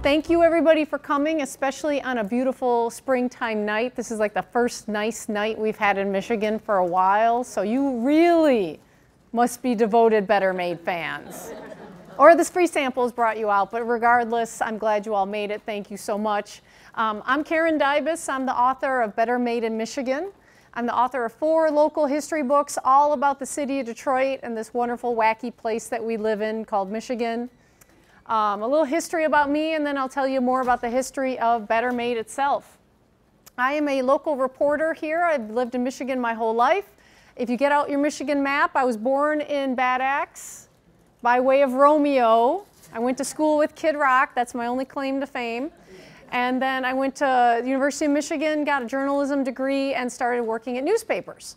Thank you everybody for coming, especially on a beautiful springtime night. This is like the first nice night we've had in Michigan for a while, so you really must be devoted Better Made fans. Or this free samples brought you out, but regardless, I'm glad you all made it. Thank you so much. I'm Karen Dybis. I'm the author of Better Made in Michigan. I'm the author of 4 local history books all about the city of Detroit and this wonderful, wacky place that we live in called Michigan. A little history about me, and then I'll tell you more about the history of Better Made itself. I am a local reporter here. I've lived in Michigan my whole life. If you get out your Michigan map, I was born in Bad Axe by way of Romeo. I went to school with Kid Rock. That's my only claim to fame. And then I went to the University of Michigan, got a journalism degree, and started working at newspapers.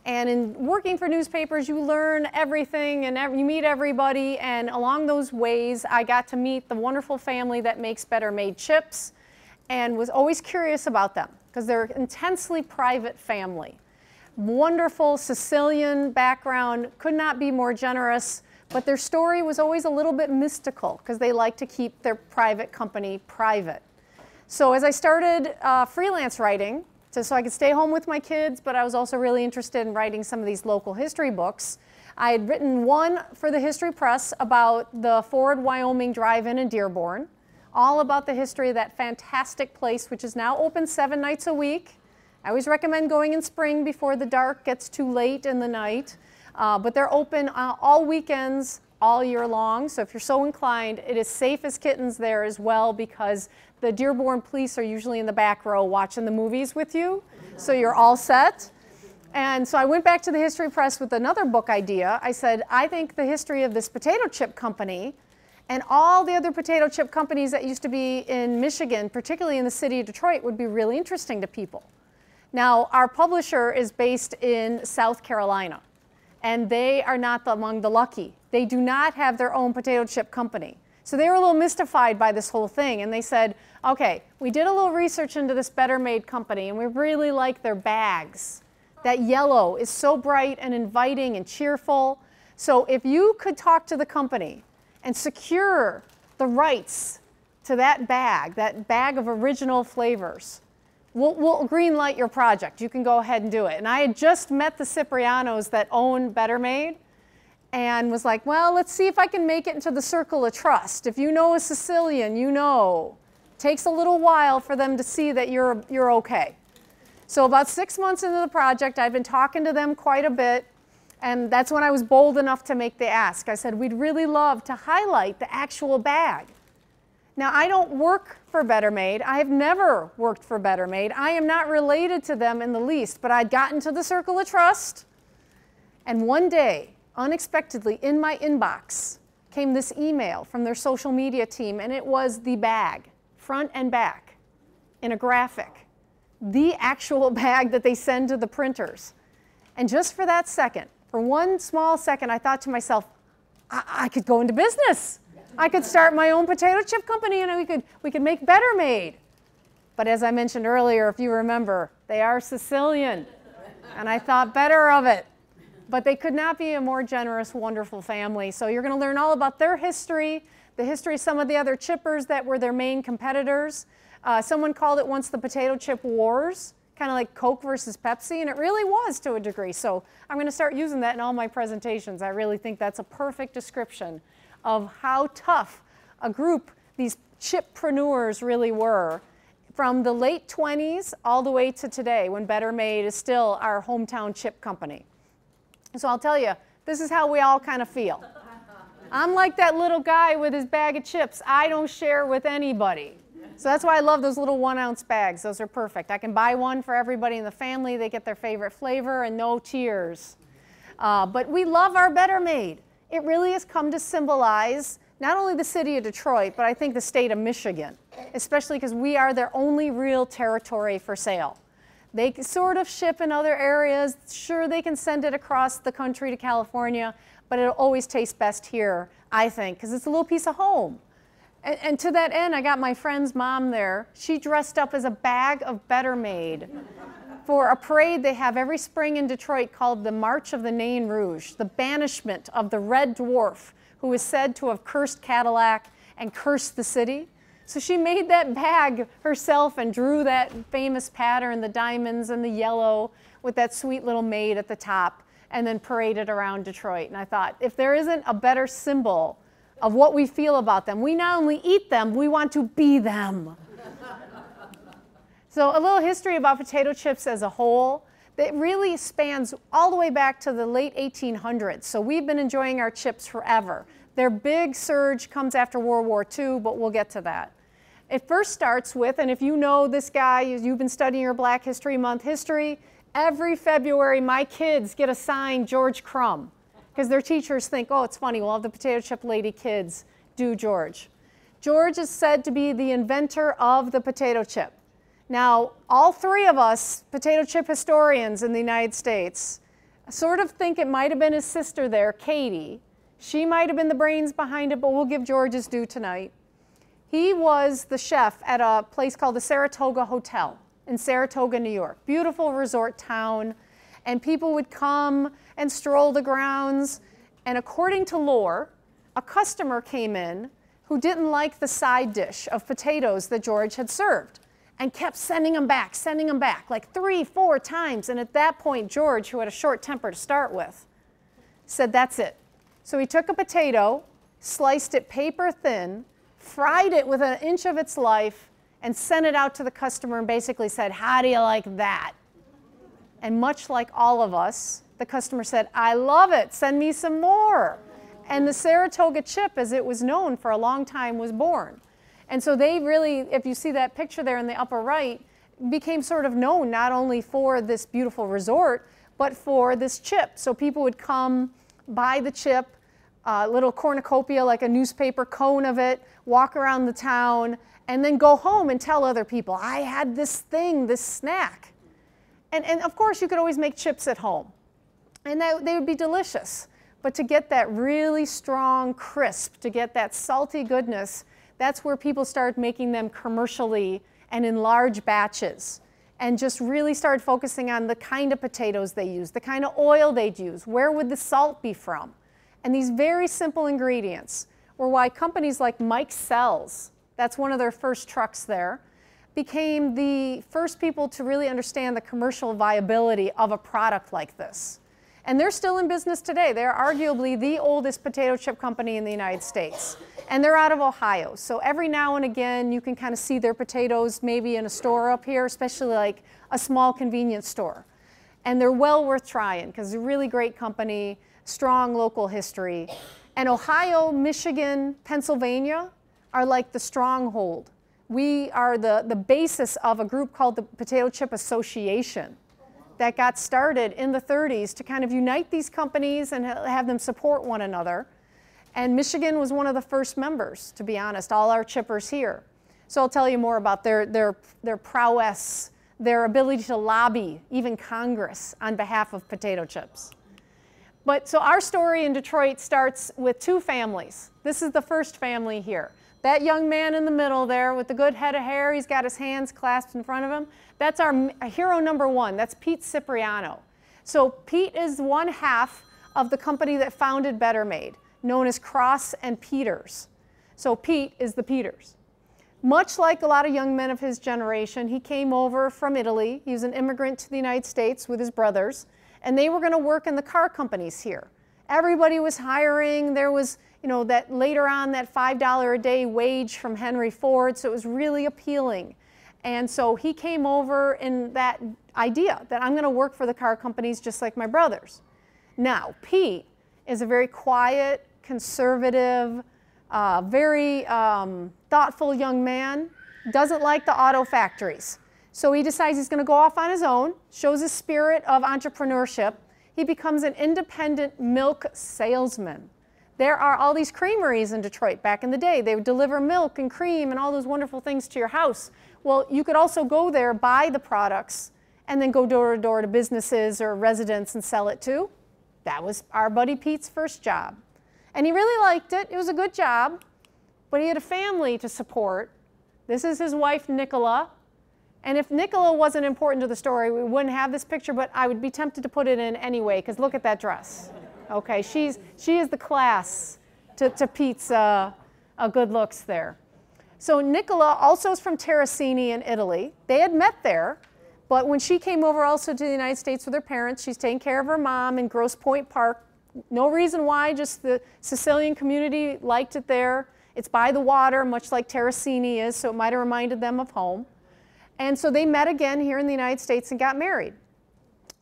And in working for newspapers, you learn everything and you meet everybody. And along those ways, I got to meet the wonderful family that makes Better Made chips and was always curious about them because they're an intensely private family. Wonderful Sicilian background, could not be more generous, but their story was always a little bit mystical because they like to keep their private company private. So as I started freelance writing, so I could stay home with my kids, but I was also really interested in writing some of these local history books. I had written one for the History Press about the Ford, Wyoming drive-in in Dearborn, all about the history of that fantastic place, which is now open 7 nights a week. I always recommend going in spring before the dark gets too late in the night, but they're open all weekends, all year long. So if you're so inclined, it is safe as kittens there as well because the Dearborn police are usually in the back row watching the movies with you, so you're all set. And so I went back to the History Press with another book idea. I said, I think the history of this potato chip company and all the other potato chip companies that used to be in Michigan, particularly in the city of Detroit, would be really interesting to people. Now, our publisher is based in South Carolina, and they are not among the lucky. They do not have their own potato chip company. So they were a little mystified by this whole thing, and they said, okay, we did a little research into this Better Made company, and we really like their bags. That yellow is so bright and inviting and cheerful. So if you could talk to the company and secure the rights to that bag of original flavors, we'll green light your project. You can go ahead and do it. And I had just met the Ciprianos that own Better Made, and was like, well, let's see if I can make it into the circle of trust. If you know a Sicilian, you know. Takes a little while for them to see that you're okay. So about 6 months into the project, I've been talking to them quite a bit, and that's when I was bold enough to make the ask. I said, we'd really love to highlight the actual bag. Now, I don't work for Better Made. I have never worked for Better Made. I am not related to them in the least, but I'd gotten to the circle of trust, and one day, unexpectedly, in my inbox came this email from their social media team, and it was the bag, front and back, in a graphic. The actual bag that they send to the printers. And just for that second, for one small second, I thought to myself, I could go into business. I could start my own potato chip company, and we could make Better Made. But as I mentioned earlier, if you remember, they are Sicilian, and I thought better of it. But they could not be a more generous, wonderful family. So you're going to learn all about their history, the history of some of the other chippers that were their main competitors. Someone called it once the potato chip wars, kind of like Coke versus Pepsi, and it really was to a degree. So I'm going to start using that in all my presentations. I really think that's a perfect description of how tough a group these chippreneurs really were from the late 20s all the way to today when Better Made is still our hometown chip company. So I'll tell you, this is how we all kind of feel. I'm like that little guy with his bag of chips. I don't share with anybody. So that's why I love those little 1-ounce bags. Those are perfect. I can buy one for everybody in the family. They get their favorite flavor and no tears. But we love our Better Made. It really has come to symbolize not only the city of Detroit, but I think the state of Michigan, especially because we are their only real territory for sale. They sort of ship in other areas. Sure, they can send it across the country to California, but it'll always taste best here, I think, because it's a little piece of home. And to that end, I got my friend's mom there. She dressed up as a bag of Better Made for a parade they have every spring in Detroit called the March of the Nain Rouge, the banishment of the Red Dwarf, who is said to have cursed Cadillac and cursed the city. So she made that bag herself and drew that famous pattern, the diamonds and the yellow with that sweet little maid at the top, and then paraded around Detroit. And I thought, if there isn't a better symbol of what we feel about them, we not only eat them, we want to be them. So a little history about potato chips as a whole. It really spans all the way back to the late 1800s. So we've been enjoying our chips forever. Their big surge comes after World War II, but we'll get to that. It first starts with, and if you know this guy, you've been studying your Black History Month history, every February my kids get assigned George Crumb because their teachers think, oh, it's funny, we'll have the potato chip lady kids do George. George is said to be the inventor of the potato chip. Now, all three of us potato chip historians in the United States sort of think it might have been his sister there, Katie. She might have been the brains behind it, but we'll give George his due tonight. He was the chef at a place called the Saratoga Hotel in Saratoga, New York. Beautiful resort town, and people would come and stroll the grounds, and according to lore, a customer came in who didn't like the side dish of potatoes that George had served, and kept sending them back, like 3, 4 times. And at that point, George, who had a short temper to start with, said, that's it. So he took a potato, sliced it paper thin, fried it with 1 inch of its life, and sent it out to the customer and basically said, how do you like that? And much like all of us, the customer said, I love it, send me some more. And the Saratoga Chip, as it was known for a long time, was born. And so they really, if you see that picture there in the upper right, became sort of known not only for this beautiful resort, but for this chip. So people would come, buy the chip, a little cornucopia, like a newspaper cone of it, walk around the town, and then go home and tell other people, I had this thing, this snack. And of course, you could always make chips at home. And they would be delicious. But to get that really strong crisp, to get that salty goodness, that's where people started making them commercially and in large batches, and just really started focusing on the kind of potatoes they use, the kind of oil they'd use, where would the salt be from. And these very simple ingredients were why companies like Mike Sells, that's one of their first trucks there, became the first people to really understand the commercial viability of a product like this. And they're still in business today. They're arguably the oldest potato chip company in the United States. And they're out of Ohio. So every now and again, you can kind of see their potatoes maybe in a store up here, especially like a small convenience store. And they're well worth trying because they're a really great company, strong local history. And Ohio, Michigan, Pennsylvania are like the stronghold. We are the basis of a group called the Potato Chip Association that got started in the 30s to kind of unite these companies and have them support one another. And Michigan was one of the first members, to be honest, all our chippers here. So I'll tell you more about their prowess, their ability to lobby, even Congress, on behalf of potato chips. But so our story in Detroit starts with 2 families. This is the first family here. That young man in the middle there with the good head of hair, he's got his hands clasped in front of him. That's our hero number 1. That's Pete Cipriano. So Pete is one half of the company that founded Better Made, known as Cross and Peters. So Pete is the Peters. Much like a lot of young men of his generation, he came over from Italy. He was an immigrant to the United States with his brothers, and they were going to work in the car companies here. Everybody was hiring. There was, that later on, that $5 a day wage from Henry Ford, so it was really appealing. And so he came over in that idea that I'm going to work for the car companies just like my brothers. Now, Pete is a very quiet, conservative, very thoughtful young man, doesn't like the auto factories. So he decides he's going to go off on his own, shows his spirit of entrepreneurship. He becomes an independent milk salesman. There are all these creameries in Detroit back in the day. They would deliver milk and cream and all those wonderful things to your house. Well, you could also go there, buy the products, and then go door to door to businesses or residents and sell it too. That was our buddy Pete's first job. And he really liked it. It was a good job, but he had a family to support. This is his wife, Nicola. And if Nicola wasn't important to the story, we wouldn't have this picture, but I would be tempted to put it in anyway, because look at that dress. Okay, she is the class to Pete's good looks there. So Nicola also is from Terracini in Italy. They had met there, but when she came over also to the United States with her parents, she's taking care of her mom in Grosse Pointe Park. No reason why, just the Sicilian community liked it there. It's by the water, much like Terracini is, so it might have reminded them of home. And so they met again here in the United States and got married.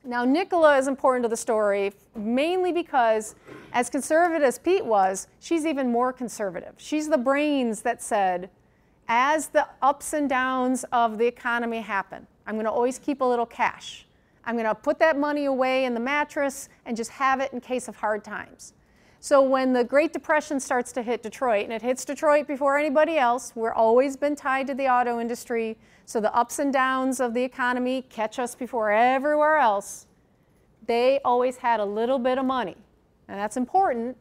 Now, Nicola is important to the story, mainly because as conservative as Pete was, she's even more conservative. She's the brains that said, as the ups and downs of the economy happen, I'm going to always keep a little cash. I'm going to put that money away in the mattress and just have it in case of hard times. So when the Great Depression starts to hit Detroit, and it hits Detroit before anybody else, we're always been tied to the auto industry, so the ups and downs of the economy catch us before everywhere else. They always had a little bit of money, and that's important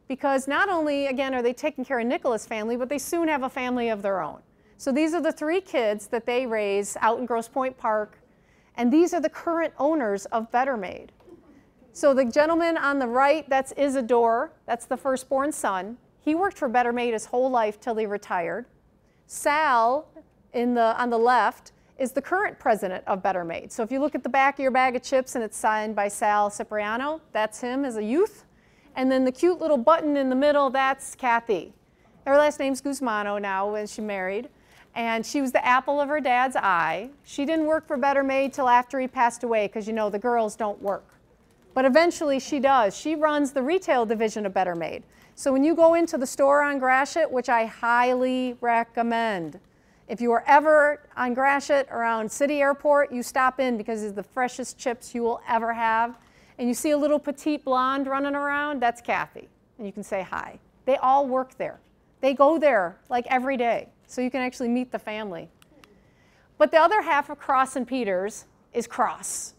because not only, again, are they taking care of Nicola's family, but they soon have a family of their own. So these are the 3 kids that they raise out in Grosse Pointe Park, and these are the current owners of Better Made. So the gentleman on the right, that's Isidore, that's the firstborn son. He worked for Better Made his whole life till he retired. Sal, on the left, is the current president of Better Made. So if you look at the back of your bag of chips and it's signed by Sal Cipriano, that's him as a youth. And then the cute little button in the middle, that's Kathy. Her last name's Guzmano now when she married. And she was the apple of her dad's eye. She didn't work for Better Made till after he passed away because, you know, the girls don't work. But eventually she does. She runs the retail division of Better Made. So when you go into the store on Gratiot, which I highly recommend, if you are ever on Gratiot around City Airport, you stop in because it's the freshest chips you will ever have. And you see a little petite blonde running around, that's Kathy. And you can say hi. They all work there. They go there like every day. So you can actually meet the family. But the other half of Cross and Peters is Cross.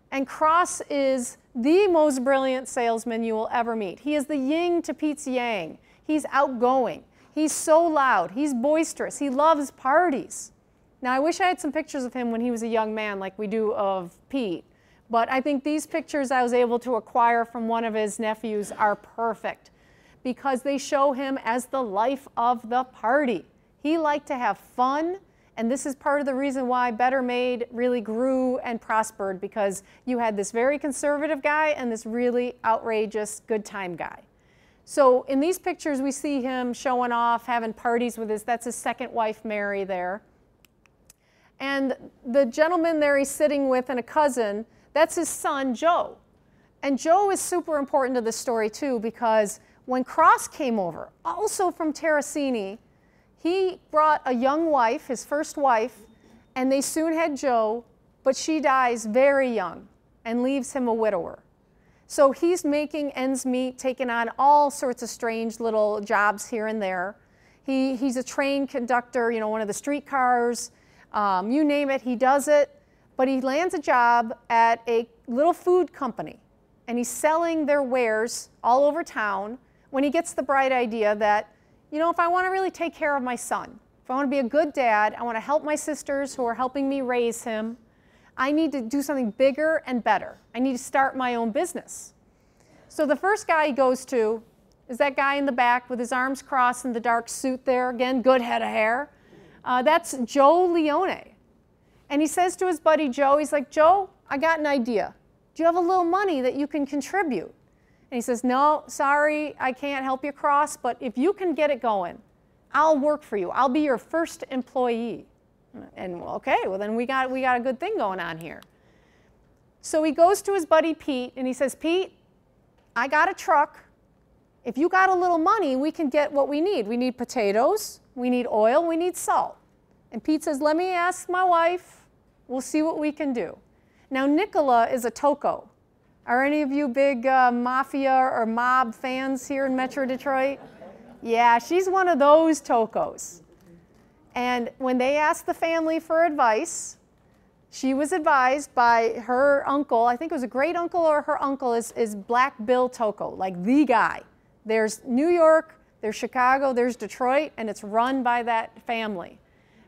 And Cross is the most brilliant salesman you will ever meet. He is the yin to Pete's yang. He's outgoing. He's so loud. He's boisterous. He loves parties. Now, I wish I had some pictures of him when he was a young man like we do of Pete. But I think these pictures I was able to acquire from one of his nephews are perfect because they show him as the life of the party. He liked to have fun, and this is part of the reason why Better Made really grew and prospered, because you had this very conservative guy and this really outrageous good time guy. So in these pictures we see him showing off, having parties with that's his second wife, Mary, there. And the gentleman there he's sitting with and a cousin, that's his son, Joe. And Joe is super important to this story too, because when Cross came over, also from Terracini, he brought a young wife, his first wife, and they soon had Joe, but she dies very young and leaves him a widower. So he's making ends meet, taking on all sorts of strange little jobs here and there. He's a train conductor, you know, one of the streetcars, you name it, he does it. But he lands a job at a little food company, and he's selling their wares all over town when he gets the bright idea that, you know, if I want to really take care of my son, if I want to be a good dad, I want to help my sisters who are helping me raise him, I need to do something bigger and better. I need to start my own business. So the first guy he goes to is that guy in the back with his arms crossed in the dark suit there. Again, good head of hair. That's Joe Leone. And he says to his buddy Joe, he's like, Joe, I got an idea. Do you have a little money that you can contribute? And he says, no, sorry, I can't help you, Cross, but if you can get it going, I'll work for you. I'll be your first employee. And okay, well then we got a good thing going on here. So he goes to his buddy Pete and he says, Pete, I got a truck. If you got a little money, we can get what we need. We need potatoes, we need oil, we need salt. And Pete says, let me ask my wife. We'll see what we can do. Now, Nicola is a toco. Are any of you big mafia or mob fans here in Metro Detroit? Yeah, she's one of those tocos. And when they asked the family for advice, she was advised by her uncle, I think it was a great uncle or her uncle is Black Bill Toco, like the guy. There's New York, there's Chicago, there's Detroit, and it's run by that family.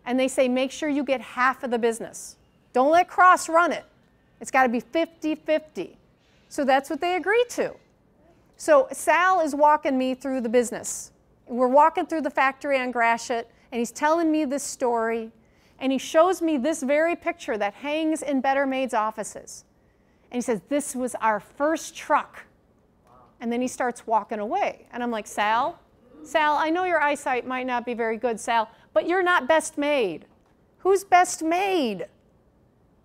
And they say, make sure you get half of the business. Don't let Cross run it. It's got to be 50-50. So that's what they agreed to. So Sal is walking me through the business. We're walking through the factory on Gratiot, And he's telling me this story, and he shows me this very picture that hangs in Better Made's offices. And he says, this was our first truck. And then he starts walking away. And I'm like, Sal, I know your eyesight might not be very good, Sal, but you're not Best Made. Who's Best Made?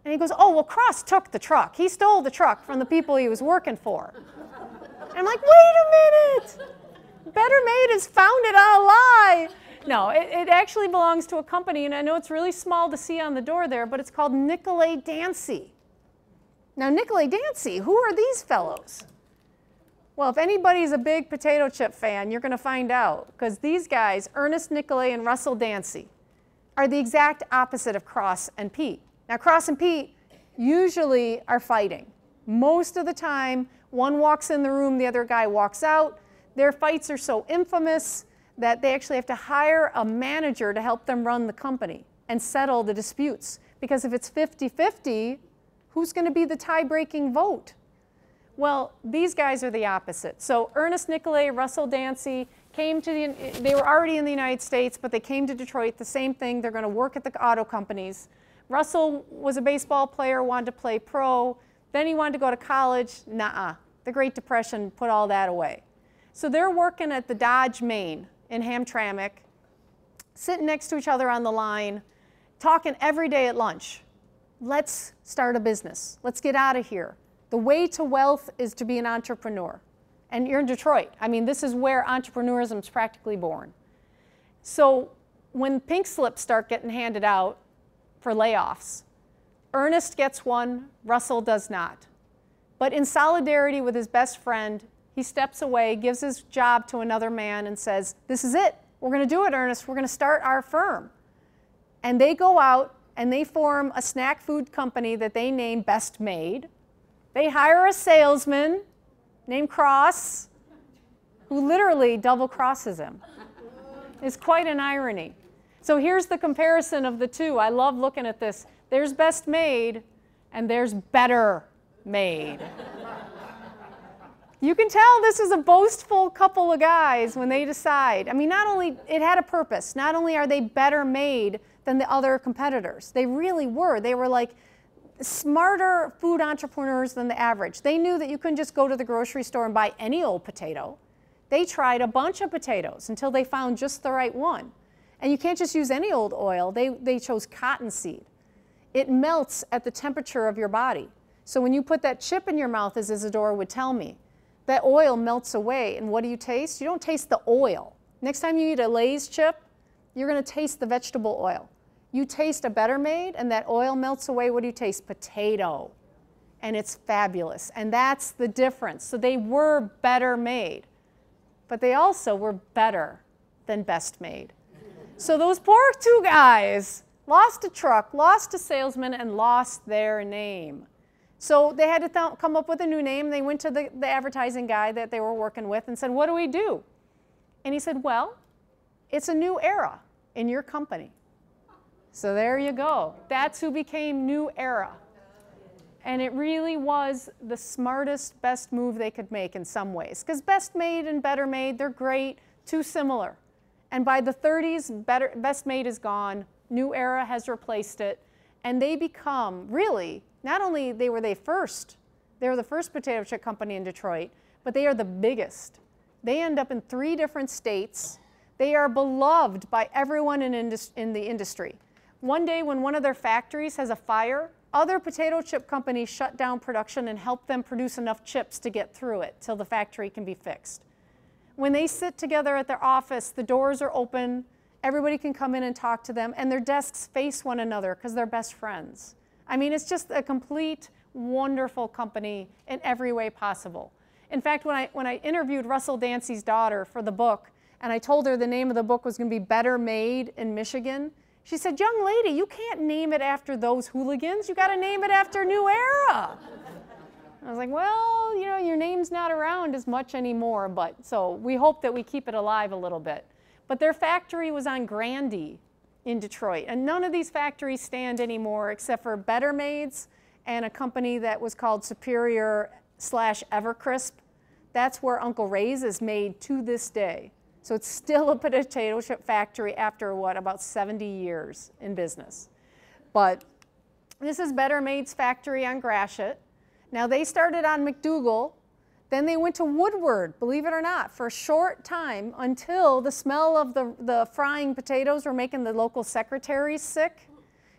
And he goes, oh, well, Cross took the truck. He stole the truck from the people he was working for. And I'm like, wait a minute. Better Made is founded on a lie. No, it actually belongs to a company, and I know it's really small to see on the door there, but it's called Nicolay Dancy. Now, Nicolay Dancy, who are these fellows? Well, if anybody's a big potato chip fan, you're going to find out, because these guys, Ernest Nicolay and Russell Dancy, are the exact opposite of Cross and Pete. Now, Cross and Pete usually are fighting. Most of the time, one walks in the room, the other guy walks out. Their fights are so infamous that they actually have to hire a manager to help them run the company and settle the disputes. Because if it's 50-50, who's going to be the tie-breaking vote? Well, these guys are the opposite. So Ernest Nicolay, Russell Dancy came to they were already in the United States, but they came to Detroit, the same thing. They're going to work at the auto companies. Russell was a baseball player, wanted to play pro. Then he wanted to go to college. Nuh-uh. The Great Depression put all that away. So they're working at the Dodge Main in Hamtramck, sitting next to each other on the line, talking every day at lunch. Let's start a business. Let's get out of here. The way to wealth is to be an entrepreneur. And you're in Detroit. I mean, this is where entrepreneurism is practically born. So when pink slips start getting handed out for layoffs, Ernest gets one, Russell does not. But in solidarity with his best friend, he steps away, gives his job to another man and says, this is it. We're going to do it, Ernest. We're going to start our firm. And they go out and they form a snack food company that they name Best Made. They hire a salesman named Cross, who literally double crosses him. It's quite an irony. So here's the comparison of the two. I love looking at this. There's Best Made, and there's Better Made. You can tell this is a boastful couple of guys when they decide. I mean, not only, it had a purpose. Not only are they better made than the other competitors. They really were. They were like smarter food entrepreneurs than the average. They knew that you couldn't just go to the grocery store and buy any old potato. They tried a bunch of potatoes until they found just the right one. And you can't just use any old oil. They chose cottonseed. It melts at the temperature of your body. So when you put that chip in your mouth, as Isadora would tell me, that oil melts away. And what do you taste? You don't taste the oil. Next time you eat a Lay's chip, you're going to taste the vegetable oil. You taste a Better Made, and that oil melts away. What do you taste? Potato. And it's fabulous. And that's the difference. So they were better made. But they also were better than Best Made. So those poor two guys lost a truck, lost a salesman, and lost their name. So they had to come up with a new name. They went to the advertising guy that they were working with and said, what do we do? And he said, well, it's a new era in your company. So there you go. That's who became New Era. And it really was the smartest, best move they could make in some ways. Because Best Made and Better Made, they're great, too similar. And by the 30s, Best Made is gone. New Era has replaced it. And they become, really, not only they were the first potato chip company in Detroit, but they are the biggest. They end up in 3 different states. They are beloved by everyone in the industry. One day when one of their factories has a fire, other potato chip companies shut down production and help them produce enough chips to get through it till the factory can be fixed. When they sit together at their office, the doors are open, everybody can come in and talk to them, and their desks face one another because they're best friends. I mean, it's just a complete, wonderful company in every way possible. In fact, when I interviewed Russell Dancy's daughter for the book, and I told her the name of the book was going to be Better Made in Michigan, she said, young lady, you can't name it after those hooligans. You got to name it after New Era. I was like, well, you know, your name's not around as much anymore, but so we hope that we keep it alive a little bit. But their factory was on Grandy in Detroit, and none of these factories stand anymore except for Better Maids and a company that was called Superior / Evercrisp. That's where Uncle Ray's is made to this day. So it's still a potato chip factory after what, about 70 years in business. But this is Better Made's factory on Gratiot. Now they started on McDougal, then they went to Woodward, believe it or not, for a short time until the smell of the frying potatoes were making the local secretaries sick.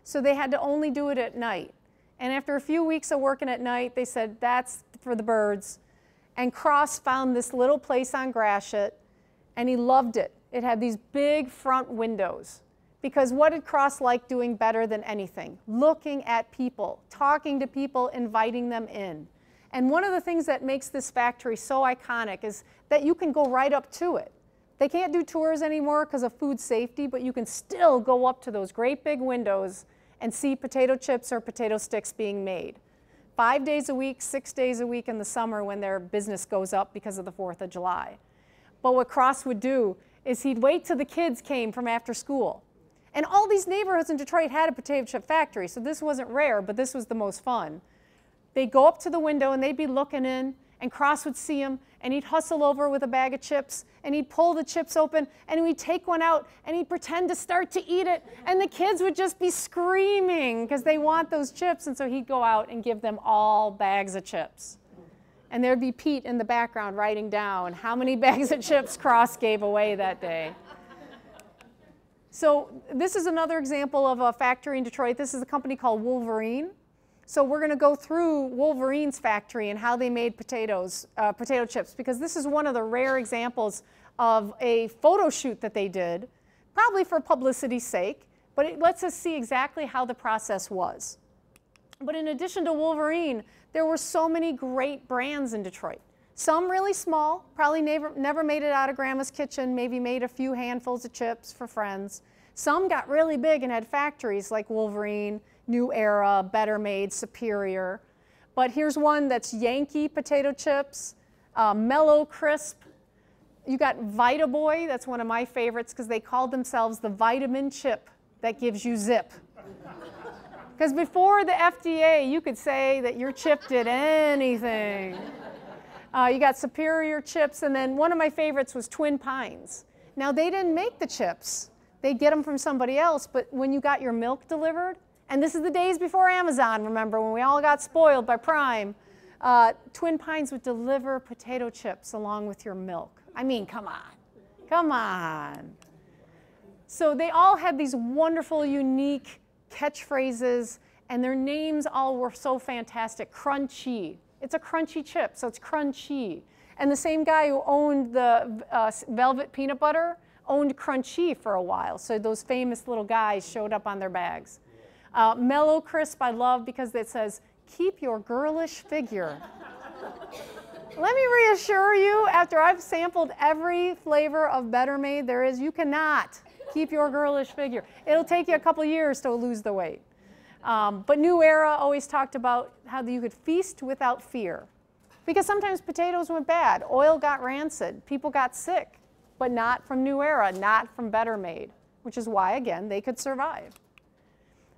So they had to only do it at night. And after a few weeks of working at night, they said, that's for the birds. And Cross found this little place on Gratiot, and he loved it. It had these big front windows. Because what did Cross like doing better than anything? Looking at people, talking to people, inviting them in. And one of the things that makes this factory so iconic is that you can go right up to it. They can't do tours anymore because of food safety, but you can still go up to those great big windows and see potato chips or potato sticks being made. 5 days a week, 6 days a week in the summer when their business goes up because of the 4th of July. But what Cross would do is he'd wait till the kids came from after school. And all these neighborhoods in Detroit had a potato chip factory, so this wasn't rare, but this was the most fun. They'd go up to the window and they'd be looking in, and Cross would see him, and he'd hustle over with a bag of chips, and he'd pull the chips open, and he'd take one out, and he'd pretend to start to eat it, and the kids would just be screaming because they want those chips, and so he'd go out and give them all bags of chips. And there'd be Pete in the background writing down how many bags of chips Cross gave away that day. So this is another example of a factory in Detroit. This is a company called Wolverine. So we're going to go through Wolverine's factory and how they made potato chips, because this is one of the rare examples of a photo shoot that they did, probably for publicity's sake, but it lets us see exactly how the process was. But in addition to Wolverine, there were so many great brands in Detroit. Some really small, probably never made it out of Grandma's kitchen, maybe made a few handfuls of chips for friends. Some got really big and had factories like Wolverine, New Era, Better Made, Superior. But here's one that's Yankee potato chips, Mellow Crisp. You got Vita Boy, that's one of my favorites because they called themselves the vitamin chip that gives you zip. Because before the FDA, you could say that your chip did anything. You got Superior chips, and then one of my favorites was Twin Pines. Now, they didn't make the chips. They'd get them from somebody else, but when you got your milk delivered, and this is the days before Amazon, remember, when we all got spoiled by Prime, Twin Pines would deliver potato chips along with your milk. I mean, come on, come on. So they all had these wonderful, unique catchphrases, and their names all were so fantastic. Crunchy. It's a crunchy chip, so it's crunchy. And the same guy who owned the Velvet Peanut Butter owned Crunchy for a while, so those famous little guys showed up on their bags. Mellow Crisp I love because it says, keep your girlish figure. Let me reassure you, after I've sampled every flavor of Better Made there is, you cannot keep your girlish figure. It'll take you a couple years to lose the weight. But New Era always talked about how you could feast without fear. Because sometimes potatoes went bad, oil got rancid, people got sick, but not from New Era, not from Better Made, which is why, again, they could survive.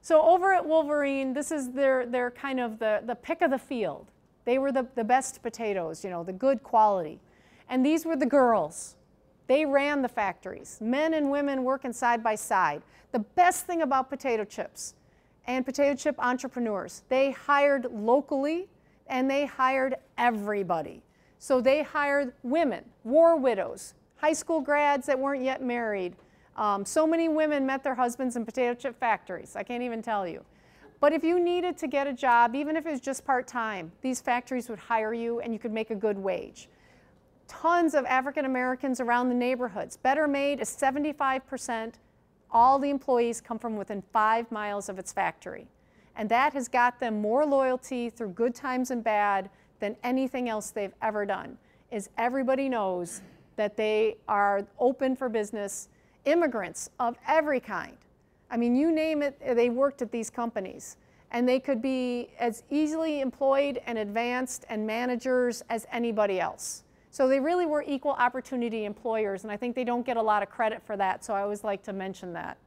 So over at Wolverine, this is their kind of the pick of the field. They were the best potatoes, you know, the good quality. And these were the girls. They ran the factories, men and women working side by side. The best thing about potato chips and potato chip entrepreneurs, they hired locally and they hired everybody. So they hired women, war widows, high school grads that weren't yet married. So many women met their husbands in potato chip factories, I can't even tell you. But if you needed to get a job, even if it was just part-time, these factories would hire you and you could make a good wage. Tons of African Americans around the neighborhoods. Better Made is 75%. All the employees come from within 5 miles of its factory. And that has got them more loyalty through good times and bad than anything else they've ever done, is everybody knows that they are open for business. Immigrants of every kind. I mean, you name it, they worked at these companies. And they could be as easily employed and advanced and managers as anybody else. So they really were equal opportunity employers, and I think they don't get a lot of credit for that, so I always like to mention that.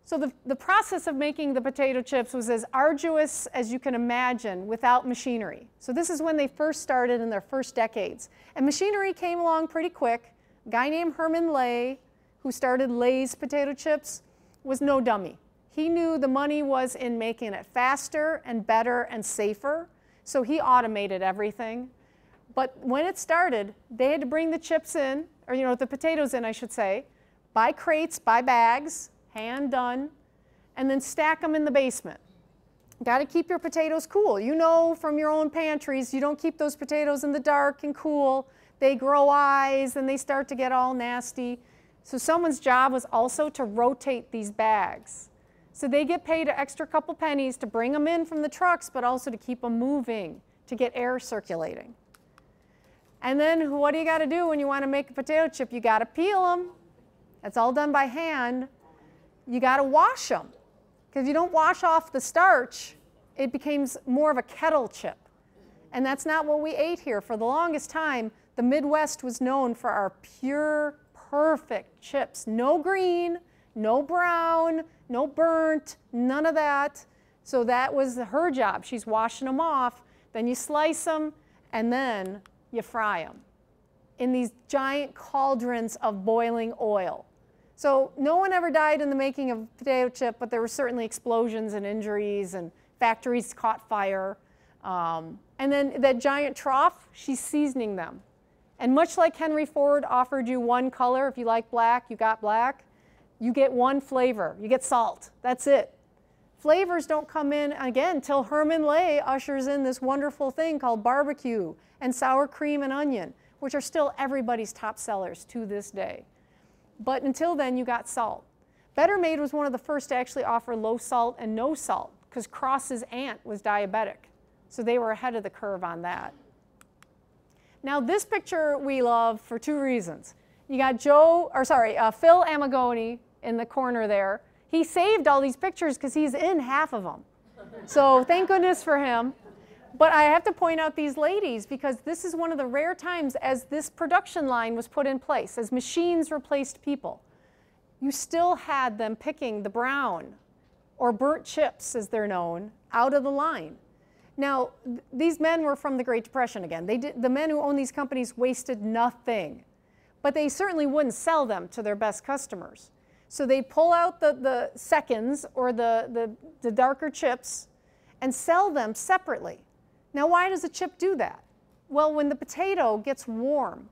So the process of making the potato chips was as arduous as you can imagine without machinery. So this is when they first started in their first decades. And machinery came along pretty quick, A guy named Herman Lay, who started Lay's potato chips, was no dummy. He knew the money was in making it faster and better and safer, so he automated everything. But when it started, they had to bring the chips in, or the potatoes in, I should say, by crates, by bags, hand done, and then stack them in the basement. Got to keep your potatoes cool. You know from your own pantries, you don't keep those potatoes in the dark and cool. They grow eyes and they start to get all nasty. So someone's job was also to rotate these bags. So they get paid an extra couple pennies to bring them in from the trucks, but also to keep them moving, to get air circulating. And then what do you got to do when you want to make a potato chip? You got to peel them. That's all done by hand. You got to wash them. Because if you don't wash off the starch, it becomes more of a kettle chip. And that's not what we ate here. For the longest time, the Midwest was known for our pure, perfect chips. No green, no brown, no burnt, none of that. So that was her job. She's washing them off. Then you slice them, and then you fry them in these giant cauldrons of boiling oil. So no one ever died in the making of potato chip, but there were certainly explosions and injuries, and factories caught fire. And then that giant trough, she's seasoning them. And much like Henry Ford offered you one color, if you like black, you got black, you get one flavor. You get salt. That's it. Flavors don't come in, again, till Herman Lay ushers in this wonderful thing called barbecue and sour cream and onion, which are still everybody's top sellers to this day. But until then, you got salt. Better Made was one of the first to actually offer low salt and no salt, because Cross's aunt was diabetic. So they were ahead of the curve on that. Now this picture we love for two reasons. You got Phil Amagoni in the corner there. He saved all these pictures because he's in half of them. So thank goodness for him. But I have to point out these ladies because this is one of the rare times as this production line was put in place, as machines replaced people. You still had them picking the brown or burnt chips, as they're known, out of the line. Now, these men were from the Great Depression again. The men who owned these companies wasted nothing, but they certainly wouldn't sell them to their best customers. So they'd pull out the seconds or the darker chips and sell them separately. Now, why does a chip do that? Well, when the potato gets warm,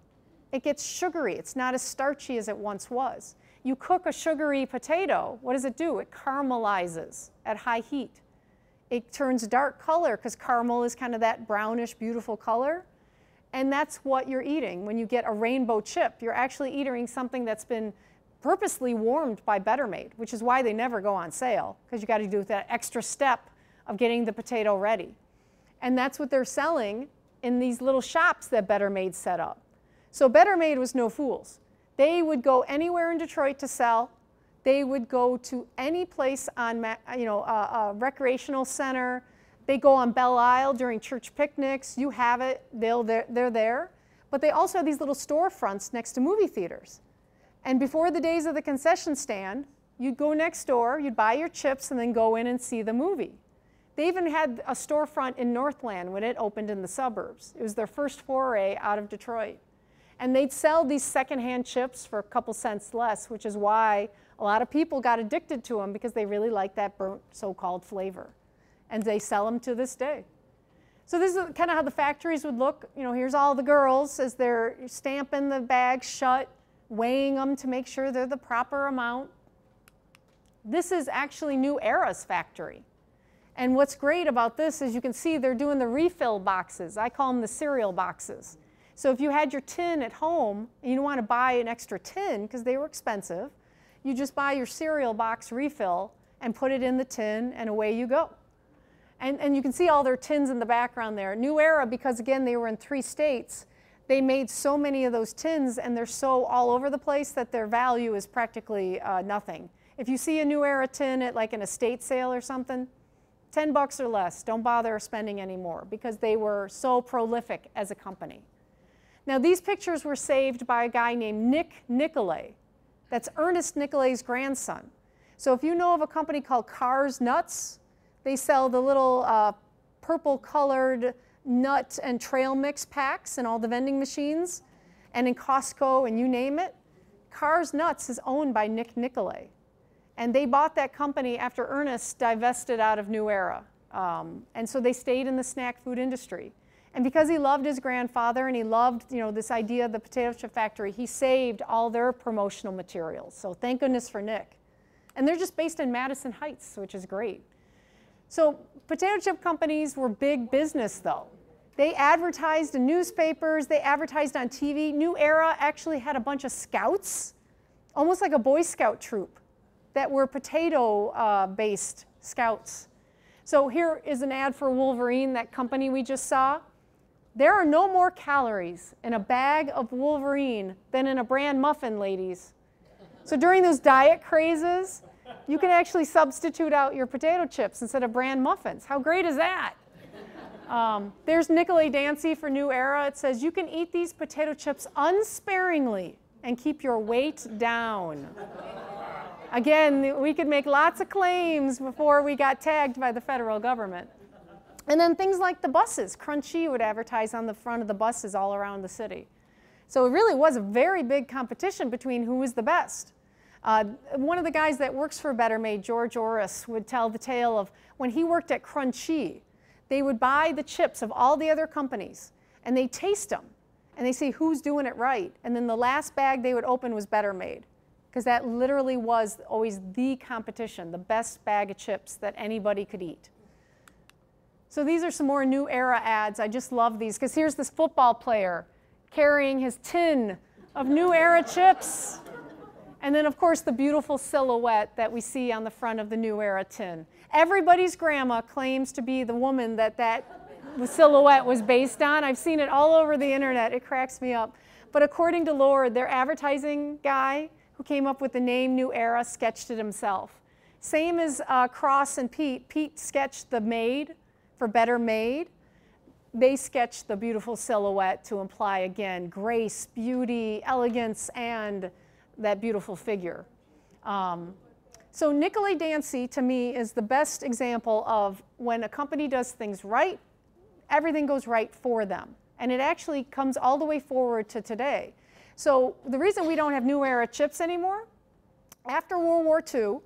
it gets sugary. It's not as starchy as it once was. You cook a sugary potato, what does it do? It caramelizes at high heat. It turns dark color because caramel is kind of that brownish, beautiful color. And that's what you're eating. When you get a rainbow chip, you're actually eating something that's been purposely warmed by Better Made, which is why they never go on sale, because you got to do that extra step of getting the potato ready. And that's what they're selling in these little shops that Better Made set up. So Better Made was no fools. They would go anywhere in Detroit to sell. They would go to any place on, a recreational center. They go on Belle Isle during church picnics. You have it, they're there. But they also have these little storefronts next to movie theaters. And before the days of the concession stand, you'd go next door, you'd buy your chips, and then go in and see the movie. They even had a storefront in Northland when it opened in the suburbs. It was their first foray out of Detroit. And they'd sell these secondhand chips for a couple cents less, which is why a lot of people got addicted to them, because they really like that burnt so-called flavor. And they sell them to this day. So this is kind of how the factories would look. Here's all the girls as they're stamping the bags shut, weighing them to make sure they're the proper amount. This is actually New Era's factory. And what's great about this is you can see they're doing the refill boxes. I call them the cereal boxes. So if you had your tin at home and you don't want to buy an extra tin because they were expensive, you just buy your cereal box refill and put it in the tin, and away you go. And you can see all their tins in the background there. New Era, because again, they were in 3 states, they made so many of those tins, and they're so all over the place that their value is practically nothing. If you see a New Era tin at like an estate sale or something, $10 or less, don't bother spending any more, because they were so prolific as a company. Now these pictures were saved by a guy named Nick Nicolay. That's Ernest Nicolay's grandson. So if you know of a company called Carr's Nuts, they sell the little purple colored nut and trail mix packs in all the vending machines. and in Costco and you name it. Carr's Nuts is owned by Nick Nicolay. And they bought that company after Ernest divested out of New Era. And so they stayed in the snack food industry. And because he loved his grandfather and he loved, this idea of the potato chip factory, he saved all their promotional materials. So thank goodness for Nick. And they're just based in Madison Heights, which is great. So potato chip companies were big business, though. They advertised in newspapers, they advertised on TV. New Era actually had a bunch of scouts, almost like a Boy Scout troop, that were potato-based scouts. So here is an ad for Wolverine, that company we just saw. There are no more calories in a bag of Wolverine than in a bran muffin, ladies. So during those diet crazes, you can actually substitute out your potato chips instead of bran muffins. How great is that? There's Nicolay Dancy for New Era. It says, you can eat these potato chips unsparingly and keep your weight down. Again, we could make lots of claims before we got tagged by the federal government. And then things like the buses. Crunchy would advertise on the front of the buses all around the city. So it really was a very big competition between who was the best. One of the guys that works for Better Made, George Oris, would tell the tale of when he worked at Crunchy, they would buy the chips of all the other companies, and they taste them, and they see who's doing it right. And then the last bag they would open was Better Made, because that literally was always the competition, the best bag of chips that anybody could eat. So these are some more New Era ads. I just love these, because here's this football player carrying his tin of New Era chips. And then, of course, the beautiful silhouette that we see on the front of the New Era tin. Everybody's grandma claims to be the woman that silhouette was based on. I've seen it all over the internet. It cracks me up. But according to Lord, their advertising guy who came up with the name New Era sketched it himself. Same as Cross and Pete. Pete sketched the Made for Better Made. They sketched the beautiful silhouette to imply, again, grace, beauty, elegance, and that beautiful figure. So Nicolay Dancy, to me, is the best example of when a company does things right, everything goes right for them. And it actually comes all the way forward to today. So the reason we don't have New Era chips anymore, after World War II,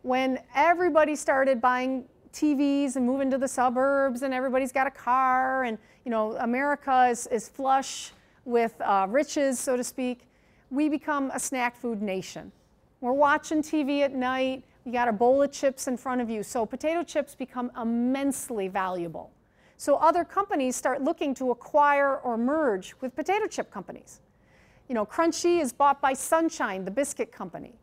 when everybody started buying TVs and moving to the suburbs and everybody's got a car and America is flush with riches, so to speak, we become a snack food nation. We're watching TV at night, you got a bowl of chips in front of you, so potato chips become immensely valuable. So other companies start looking to acquire or merge with potato chip companies. Crunchy is bought by Sunshine, the biscuit company,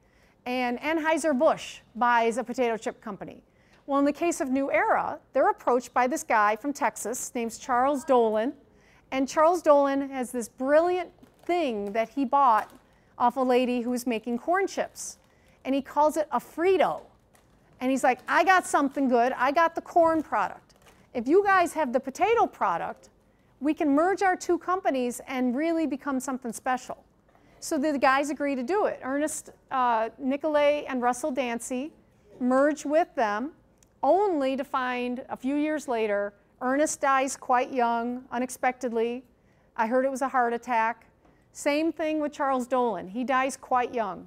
and Anheuser-Busch buys a potato chip company. Well, in the case of New Era, they're approached by this guy from Texas named Charles Dolan, and Charles Dolan has this brilliant thing that he bought off a lady who was making corn chips, and he calls it a Frito. And he's like, I got something good. I got the corn product. If you guys have the potato product, we can merge our two companies and really become something special. So the guys agree to do it. Ernest Nicolay and Russell Dancy merge with them, only to find a few years later, Ernest dies quite young, unexpectedly. I heard it was a heart attack. Same thing with Charles Dolan. He dies quite young.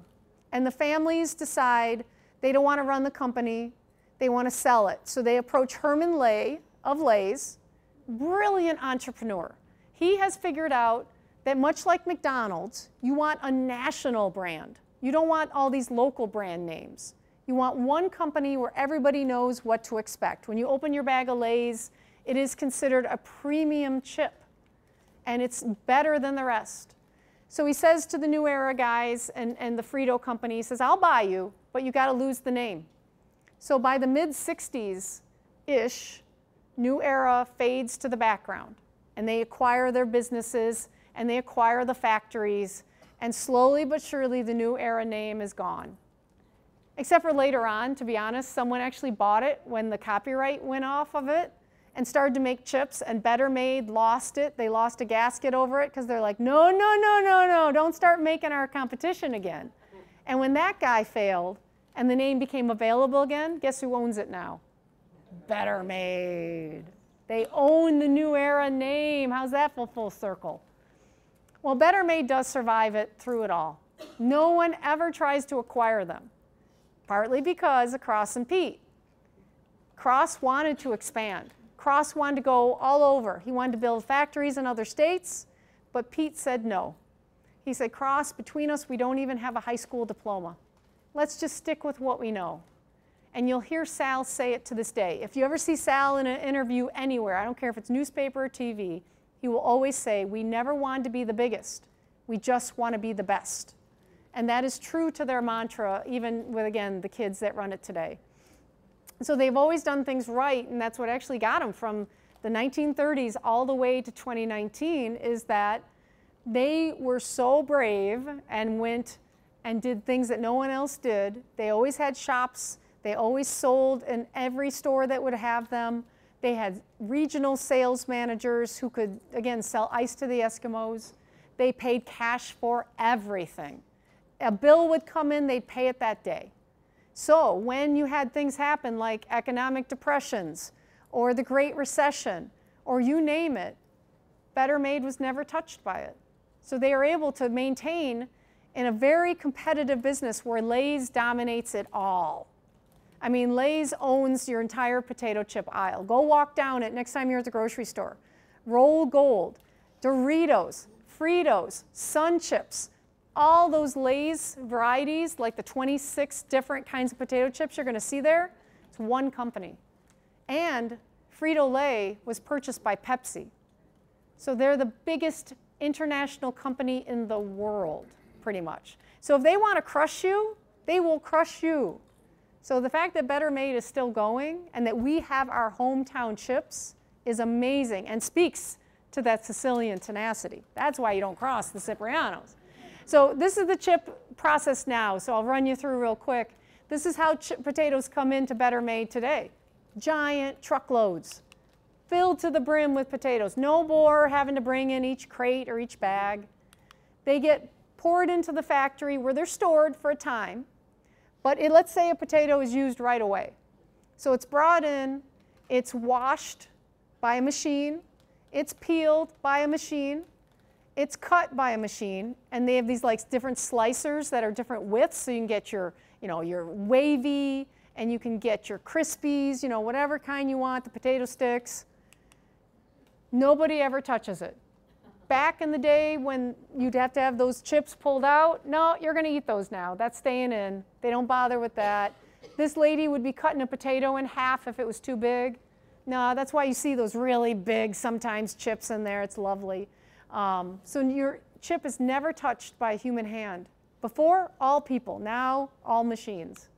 And the families decide they don't want to run the company, they want to sell it. So they approach Herman Lay of Lay's, brilliant entrepreneur. He has figured out that much like McDonald's, you want a national brand. You don't want all these local brand names. You want one company where everybody knows what to expect. When you open your bag of Lay's, it is considered a premium chip, and it's better than the rest. So he says to the New Era guys and the Frito company, he says, I'll buy you, but you got to lose the name. So by the mid-60s-ish, New Era fades to the background, and they acquire their businesses, and they acquire the factories, and slowly but surely the New Era name is gone. Except for later on, to be honest, someone actually bought it when the copyright went off of it and started to make chips, and Better Made lost it. They lost a gasket over it because they're like, no, no, no, no, no, don't start making our competition again. And when that guy failed and the name became available again, guess who owns it now? Better Made. They own the New Era name. How's that for full circle? Well, Better Made does survive it through it all. No one ever tries to acquire them, partly because of Cross and Pete. Cross wanted to expand. Cross wanted to go all over. He wanted to build factories in other states, but Pete said no. He said, Cross, between us, we don't even have a high school diploma. Let's just stick with what we know. And you'll hear Sal say it to this day. If you ever see Sal in an interview anywhere, I don't care if it's newspaper or TV, he will always say, we never wanted to be the biggest. We just want to be the best. And that is true to their mantra, even with, again, the kids that run it today. So they've always done things right, and that's what actually got them from the 1930s all the way to 2019, is that they were so brave and went and did things that no one else did. They always had shops. They always sold in every store that would have them. They had regional sales managers who could, again, sell ice to the Eskimos. They paid cash for everything. A bill would come in, they'd pay it that day. So when you had things happen like economic depressions or the Great Recession or you name it, Better Made was never touched by it. So they are able to maintain in a very competitive business where Lay's dominates it all. I mean, Lay's owns your entire potato chip aisle. Go walk down it next time you're at the grocery store. Roll Gold, Doritos, Fritos, Sun Chips, all those Lay's varieties, like the 26 different kinds of potato chips you're going to see there, it's one company. And Frito-Lay was purchased by Pepsi. So they're the biggest international company in the world, pretty much. So if they want to crush you, they will crush you. So the fact that Better Made is still going and that we have our hometown chips is amazing and speaks to that Sicilian tenacity. That's why you don't cross the Ciprianos. So this is the chip process now, so I'll run you through real quick. This is how potatoes come into Better Made today. Giant truckloads, filled to the brim with potatoes. No more having to bring in each crate or each bag. They get poured into the factory where they're stored for a time. But let's say a potato is used right away. So it's brought in, it's washed by a machine, it's peeled by a machine, it's cut by a machine, and they have these like different slicers that are different widths, so you can get your, your wavy, and you can get your crispies, whatever kind you want, the potato sticks. Nobody ever touches it. Back in the day when you'd have to have those chips pulled out, no, you're going to eat those now. That's staying in. They don't bother with that. This lady would be cutting a potato in half if it was too big. No, that's why you see those really big, sometimes chips in there. It's lovely. So your chip is never touched by a human hand. Before, all people. Now, all machines.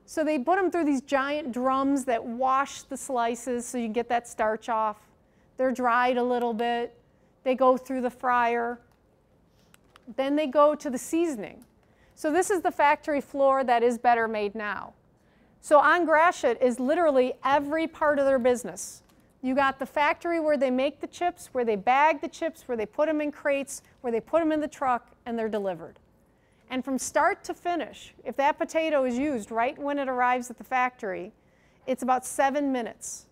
So they put them through these giant drums that wash the slices so you can get that starch off. They're dried a little bit. They go through the fryer. Then they go to the seasoning. So this is the factory floor that is Better Made now. So on Gratiot is literally every part of their business. You got the factory where they make the chips, where they bag the chips, where they put them in crates, where they put them in the truck, and they're delivered. And from start to finish, if that potato is used right when it arrives at the factory, it's about 7 minutes.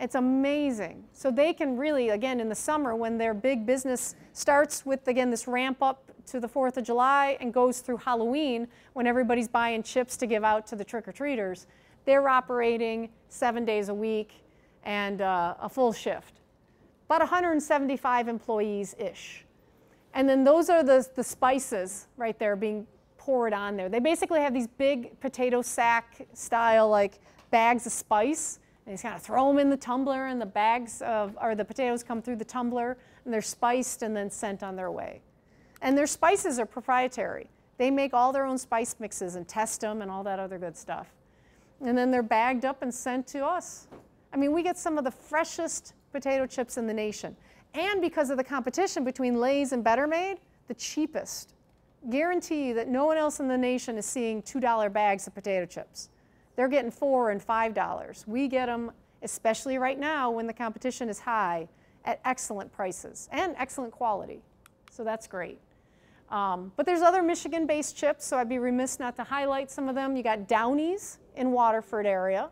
It's amazing. So they can really, again, in the summer when their big business starts with, again, this ramp up to the 4th of July and goes through Halloween when everybody's buying chips to give out to the trick-or-treaters, they're operating 7 days a week and a full shift. About 175 employees-ish. And then those are the spices right there being poured on there. They basically have these big potato sack style like bags of spice. And you just kind of throw them in the tumbler, and the bags or the potatoes come through the tumbler, and they're spiced and then sent on their way. And their spices are proprietary. They make all their own spice mixes and test them and all that other good stuff. And then they're bagged up and sent to us. I mean, we get some of the freshest potato chips in the nation. And because of the competition between Lay's and Better Made, the cheapest. Guarantee that no one else in the nation is seeing $2 bags of potato chips. They're getting $4 and $5. We get them, especially right now when the competition is high, at excellent prices and excellent quality. So that's great. But there's other Michigan-based chips, so I'd be remiss not to highlight some of them. You got Downey's in Waterford area.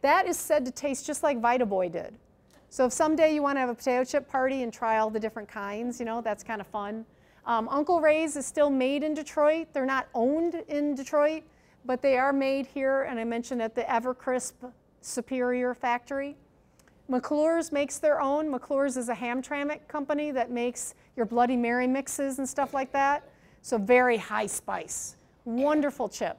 That is said to taste just like Vita Boy did. So if someday you want to have a potato chip party and try all the different kinds, you know, that's kind of fun. Uncle Ray's is still made in Detroit. They're not owned in Detroit, but they are made here, and I mentioned at the Evercrisp Superior factory. McClure's makes their own. McClure's is a Hamtramck company that makes your Bloody Mary mixes and stuff like that. So very high spice. Wonderful chip.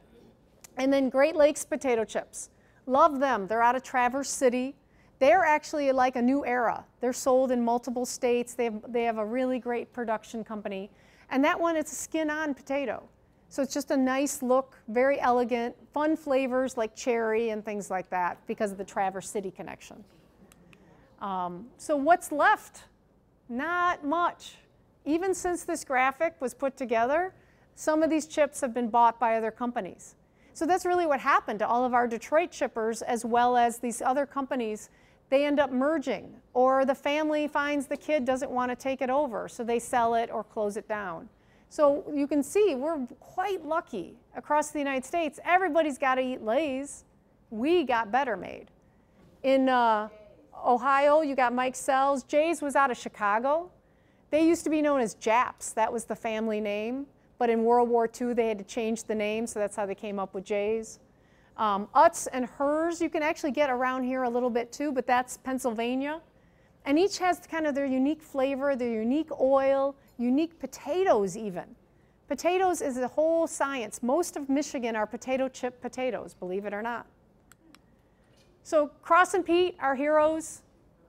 And then Great Lakes potato chips. Love them. They're out of Traverse City. They're actually like a new era. They're sold in multiple states. They have a really great production company. And that one, it's a skin-on potato. So it's just a nice look, very elegant, fun flavors like cherry and things like that because of the Traverse City connection. So what's left? Not much. Even since this graphic was put together, some of these chips have been bought by other companies. So that's really what happened to all of our Detroit chippers as well as these other companies. They end up merging, or the family finds the kid doesn't want to take it over, so they sell it or close it down. So you can see we're quite lucky across the United States. Everybody's got to eat Lay's. We got Better Made. In Ohio, you got Mike Sells. Jay's was out of Chicago. They used to be known as Japs. That was the family name. But in World War II, they had to change the name, so that's how they came up with Jay's. Utz and Hers, you can actually get around here a little bit too, but that's Pennsylvania. And each has kind of their unique flavor, their unique oil, unique potatoes even. Potatoes is a whole science. Most of Michigan are potato chip potatoes, believe it or not. So Cross and Pete, our heroes,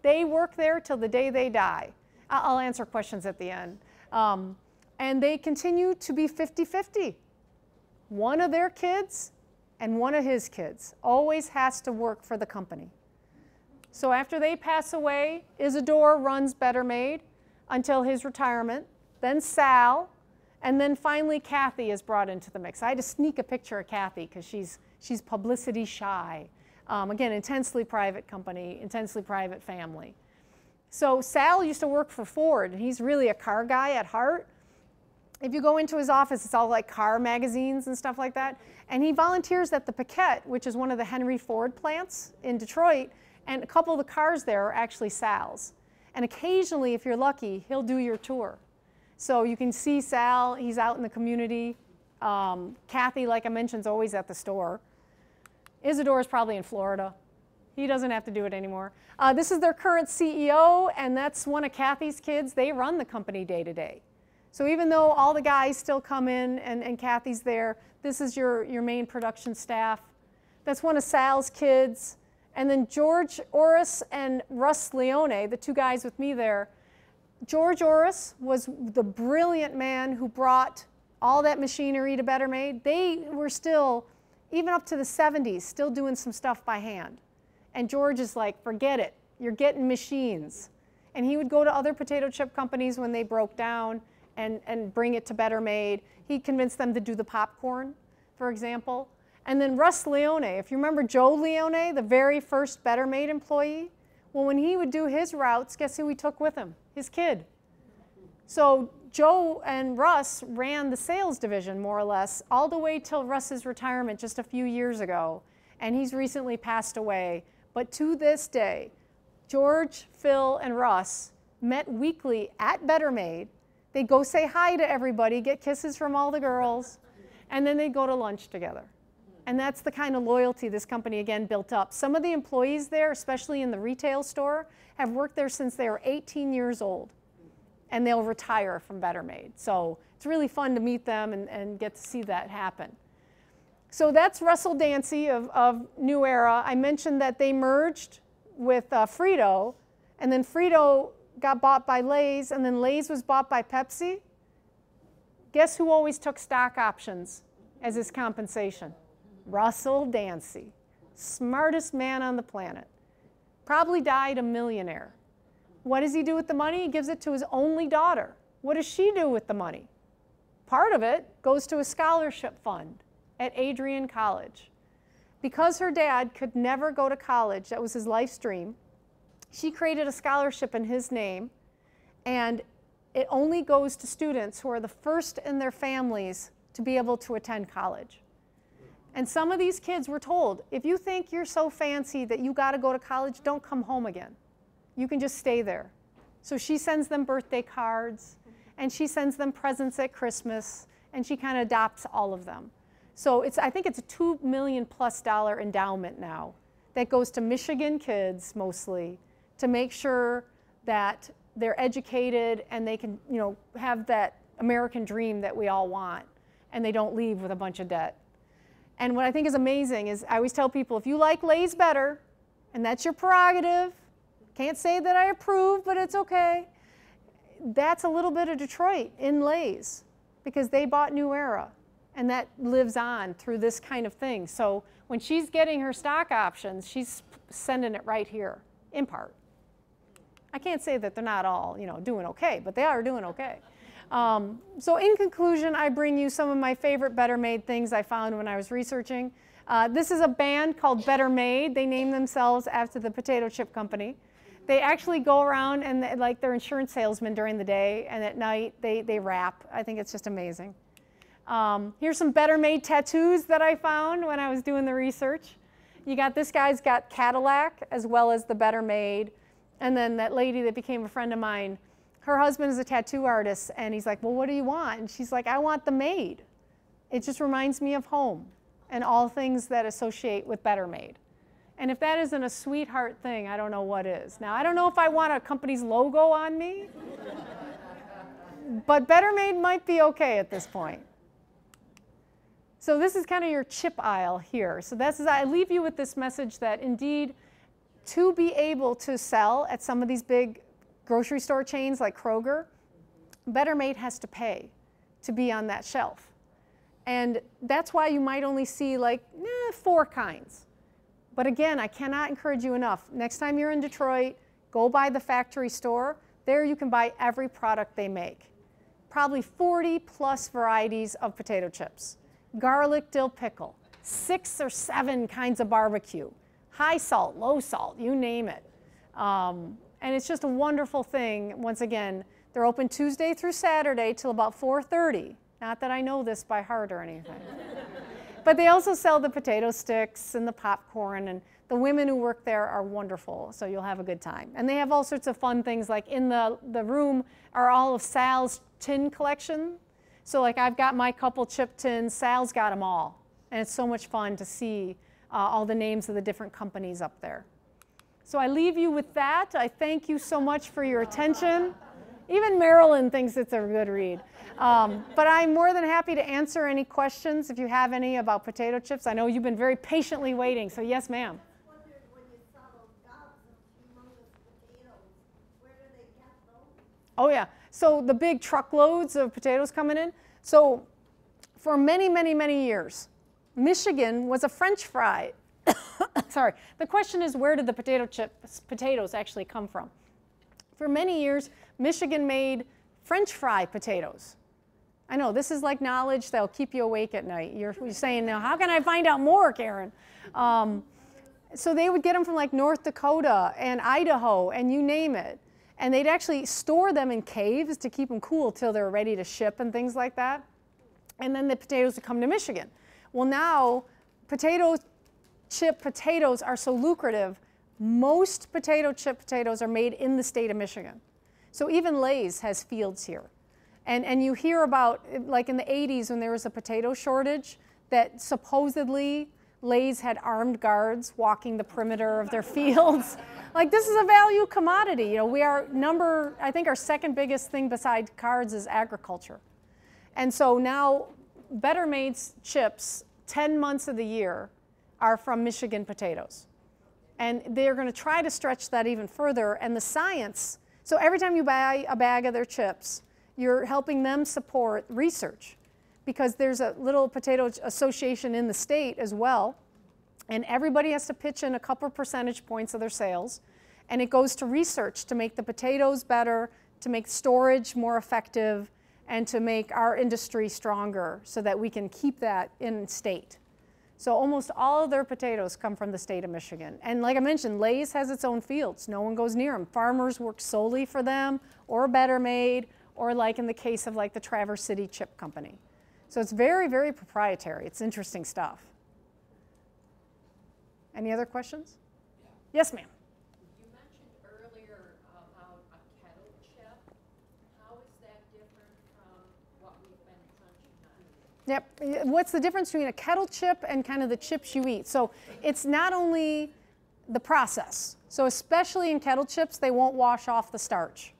they work there till the day they die. I'll answer questions at the end. And they continue to be 50-50. One of their kids and one of his kids always has to work for the company. So after they pass away, Isidore runs Better Made until his retirement, then Sal, and then finally Kathy is brought into the mix. I had to sneak a picture of Kathy because she's publicity shy. Again, intensely private company, intensely private family. So Sal used to work for Ford, and he's really a car guy at heart. If you go into his office, it's all like car magazines and stuff like that. And he volunteers at the Paquette, which is one of the Henry Ford plants in Detroit, and a couple of the cars there are actually Sal's. And occasionally, if you're lucky, he'll do your tour. So you can see Sal, he's out in the community. Kathy, like I mentioned, is always at the store. Isidore is probably in Florida. He doesn't have to do it anymore. This is their current CEO, and that's one of Kathy's kids. They run the company day to day. So even though all the guys still come in and Kathy's there, this is your main production staff. That's one of Sal's kids. And then George Oris and Russ Leone, the two guys with me there. George Oris was the brilliant man who brought all that machinery to Better Made. They were still, even up to the 70s, still doing some stuff by hand. And George is like, forget it, you're getting machines. And he would go to other potato chip companies when they broke down and bring it to Better Made. He convinced them to do the popcorn, for example. And then Russ Leone, if you remember Joe Leone, the very first Better Made employee, well, when he would do his routes, guess who he took with him? His kid. So Joe and Russ ran the sales division, more or less, all the way till Russ's retirement just a few years ago. And he's recently passed away. But to this day, George, Phil, and Russ met weekly at Better Made. They'd go say hi to everybody, get kisses from all the girls, and then they'd go to lunch together. And that's the kind of loyalty this company, again, built up. Some of the employees there, especially in the retail store, have worked there since they were 18 years old, and they'll retire from Better Made. So it's really fun to meet them and get to see that happen. So that's Russell Dancy of New Era. I mentioned that they merged with Frito, and then Frito got bought by Lay's, and then Lay's was bought by Pepsi. Guess who always took stock options as his compensation? Russell Dancy, smartest man on the planet. Probably died a millionaire. What does he do with the money? He gives it to his only daughter. What does she do with the money? Part of it goes to a scholarship fund at Adrian College. Because her dad could never go to college, that was his life's dream, she created a scholarship in his name, and it only goes to students who are the first in their families to be able to attend college. And some of these kids were told, if you think you're so fancy that you got to go to college, don't come home again. you can just stay there. So she sends them birthday cards, and she sends them presents at Christmas, and she kind of adopts all of them. So I think it's a $2 million+ endowment now that goes to Michigan kids mostly to make sure that they're educated and they can, have that American dream that we all want, and they don't leave with a bunch of debt. And what I think is amazing is I always tell people, if you like Lay's better, and that's your prerogative, can't say that I approve, but it's okay. That's a little bit of Detroit in Lay's, because they bought New Era, and that lives on through this kind of thing. So when she's getting her stock options, she's sending it right here, in part. I can't say that they're not all, doing okay, but they are doing okay. So in conclusion, I bring you some of my favorite Better Made things I found when I was researching. This is a band called Better Made. They named themselves after the potato chip company. They actually go around and they're insurance salesmen during the day, and at night they rap. I think it's just amazing. Here's some Better Made tattoos that I found when I was doing the research. You got this guy's got Cadillac as well as the Better Made. And then that lady that became a friend of mine, her husband is a tattoo artist, and he's like, well, what do you want? And she's like, I want the Made. It just reminds me of home and all things that associate with Better Made. And if that isn't a sweetheart thing, I don't know what is. Now, I don't know if I want a company's logo on me, but Better Made might be okay at this point. So this is kind of your chip aisle here. So I leave you with this message that indeed, to be able to sell at some of these big grocery store chains like Kroger, Better Made has to pay to be on that shelf. And that's why you might only see 4 kinds. But again, I cannot encourage you enough. Next time you're in Detroit, go by the factory store. There you can buy every product they make. Probably 40+ varieties of potato chips. Garlic dill pickle, 6 or 7 kinds of barbecue. High salt, low salt, you name it. And it's just a wonderful thing. Once again, they're open Tuesday through Saturday till about 4:30. Not that I know this by heart or anything. But they also sell the potato sticks and the popcorn, and the women who work there are wonderful, so you'll have a good time. And they have all sorts of fun things, like in the room are all of Sal's tin collection. So I've got my couple chip tins, Sal's got them all. And it's so much fun to see all the names of the different companies up there. So I leave you with that. I thank you so much for your attention. Even Marilyn thinks it's a good read. But I'm more than happy to answer any questions if you have any about potato chips. I know you've been very patiently waiting, so yes, ma'am. I wondered when you saw those gobs of humongous potatoes, where do they get those? Oh yeah, so the big truckloads of potatoes coming in. So for many, many, many years, Michigan was a French fry. Sorry. The question is, where did the potatoes actually come from? For many years, Michigan made French fry potatoes. I know, this is like knowledge that'll keep you awake at night. You're saying, now, how can I find out more, Karen? So they would get them from North Dakota and Idaho and you name it. And they'd actually store them in caves to keep them cool till they're ready to ship and things like that. And then the potatoes would come to Michigan. Well, now potato chip potatoes are so lucrative, most potato chip potatoes are made in the state of Michigan. So even Lay's has fields here. And you hear about, like in the 80s when there was a potato shortage, that supposedly Lay's had armed guards walking the perimeter of their fields. This is a value commodity. We are I think our second biggest thing beside cards is agriculture. And so now Better Made's chips, 10 months of the year, are from Michigan potatoes. And they're going to try to stretch that even further. And the science, so every time you buy a bag of their chips, you're helping them support research, because there's a little potato association in the state as well. And everybody has to pitch in a couple percentage points of their sales. And it goes to research to make the potatoes better, to make storage more effective, and to make our industry stronger so that we can keep that in state. So almost all of their potatoes come from the state of Michigan. And like I mentioned, Lay's has its own fields. No one goes near them. Farmers work solely for them, or Better Made, or like in the case of the Traverse City Chip Company. So it's very, very proprietary. It's interesting stuff. Any other questions? Yeah. Yes, ma'am. You mentioned earlier Yep. What's the difference between a kettle chip and kind of the chips you eat? So it's not only the process. So especially in kettle chips, they won't wash off the starch.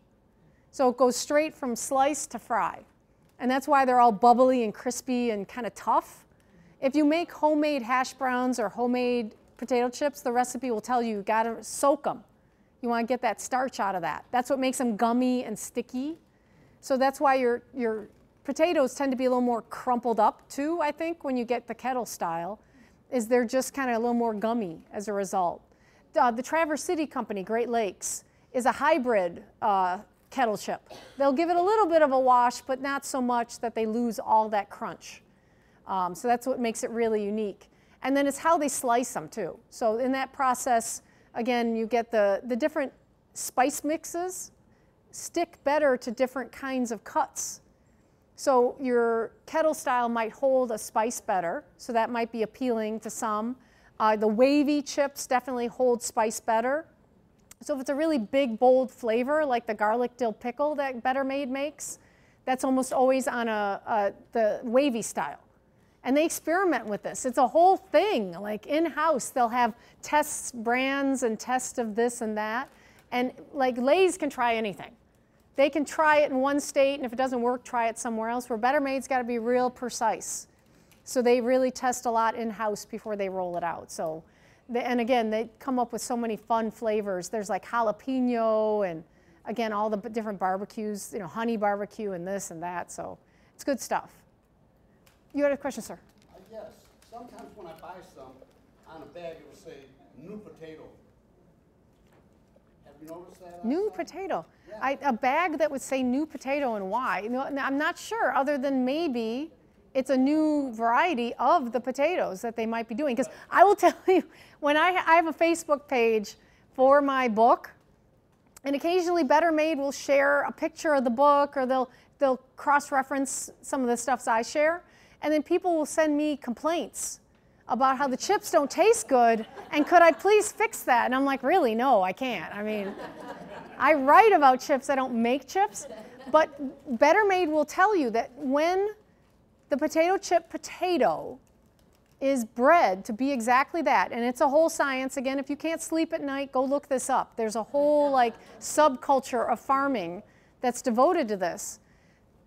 So it goes straight from slice to fry. And that's why they're all bubbly and crispy and kind of tough. If you make homemade hash browns or homemade potato chips, the recipe will tell you got to soak them. You want to get that starch out of that. That's what makes them gummy and sticky. So that's why your potatoes tend to be a little more crumpled up too, I think, when you get the kettle style, is they're just kind of a little more gummy as a result. The Traverse City Company, Great Lakes, is a hybrid kettle chip. They'll give it a little bit of a wash, but not so much that they lose all that crunch. So that's what makes it really unique. And then it's how they slice them too. So in that process, again, you get the different spice mixes stick better to different kinds of cuts. So your kettle style might hold a spice better, so that might be appealing to some. The wavy chips definitely hold spice better. So if it's a really big, bold flavor, like the garlic dill pickle that Better Made makes, that's almost always on the wavy style. And they experiment with this. It's a whole thing, like in-house. They'll have tests, brands, and tests of this and that. And like Lay's can try anything. They can try it in one state, and if it doesn't work, try it somewhere else. Where Better Made's got to be real precise. So they really test a lot in-house before they roll it out. So, and again, they come up with so many fun flavors. There's like jalapeno, and again, all the different barbecues, you know, honey barbecue and this and that. So it's good stuff. You had a question, sir? Yes. Sometimes when I buy some, on a bag it will say new potato. Have you noticed that? New potato. Yeah. A bag that would say new potato, and why? You know, I'm not sure, other than maybe it's a new variety of the potatoes that they might be doing. Because I will tell you, when I have a Facebook page for my book, and occasionally Better Made will share a picture of the book, or they'll cross-reference some of the stuff I share. And then people will send me complaints about how the chips don't taste good, and could I please fix that? And I'm like, really? No, I can't. I mean, I write about chips, I don't make chips. But Better Made will tell you that when the potato chip potato is bred to be exactly that, and it's a whole science. Again, if you can't sleep at night, go look this up. There's a whole like subculture of farming that's devoted to this.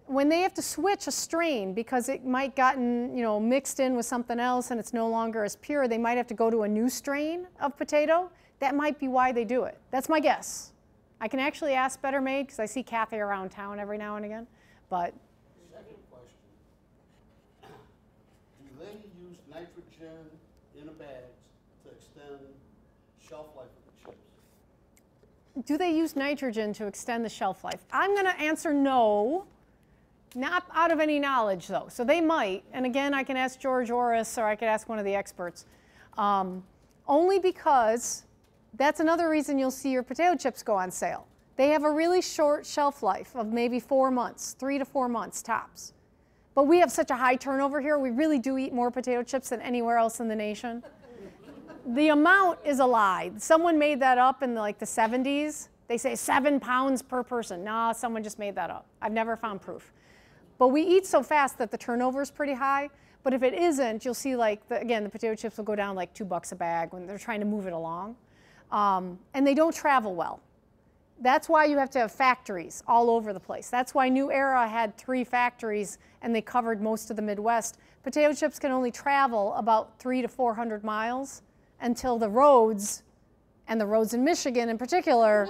When they have to switch a strain because it might gotten, you know, mixed in with something else and it's no longer as pure, they might have to go to a new strain of potato. That might be why they do it. That's my guess. I can actually ask Better Made because I see Kathy around town every now and again. But second question. Do they use nitrogen in the bags to extend shelf life of the chips? do they use nitrogen to extend the shelf life? I'm going to answer no. Not out of any knowledge, though. So they might. And again, I can ask George Oris, or I could ask one of the experts. Only because that's another reason you'll see your potato chips go on sale. They have a really short shelf life of maybe 4 months, 3 to 4 months tops. But we have such a high turnover here. We really do eat more potato chips than anywhere else in the nation. The amount is a lie. Someone made that up in like the 70s. They say 7 pounds per person. Nah, someone just made that up. I've never found proof. But we eat so fast that the turnover is pretty high. But if it isn't, you'll see like, again, the potato chips will go down like $2 a bag when they're trying to move it along. And they don't travel well. That's why you have to have factories all over the place. That's why New Era had 3 factories and they covered most of the Midwest. Potato chips can only travel about 300 to 400 miles until the roads, and the roads in Michigan in particular,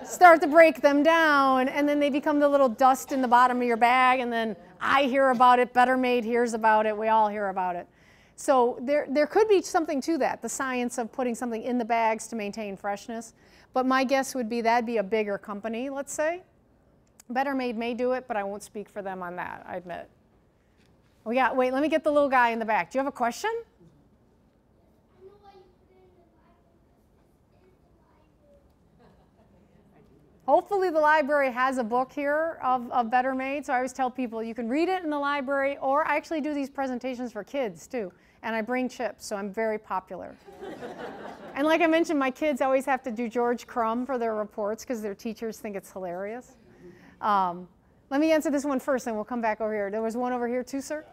start to break them down, and then they become the little dust in the bottom of your bag, and then I hear about it, Better Made hears about it, we all hear about it. So there could be something to that, the science of putting something in the bags to maintain freshness. But my guess would be that'd be a bigger company, let's say. Better Made may do it, but I won't speak for them on that, I admit. Wait, let me get the little guy in the back. Do you have a question? Hopefully the library has a book here of Better Made, so I always tell people you can read it in the library, or I actually do these presentations for kids too, and I bring chips, so I'm very popular. And like I mentioned, my kids always have to do George Crumb for their reports because their teachers think it's hilarious. Let me answer this one first, and we'll come back over here. There was one over here too, sir?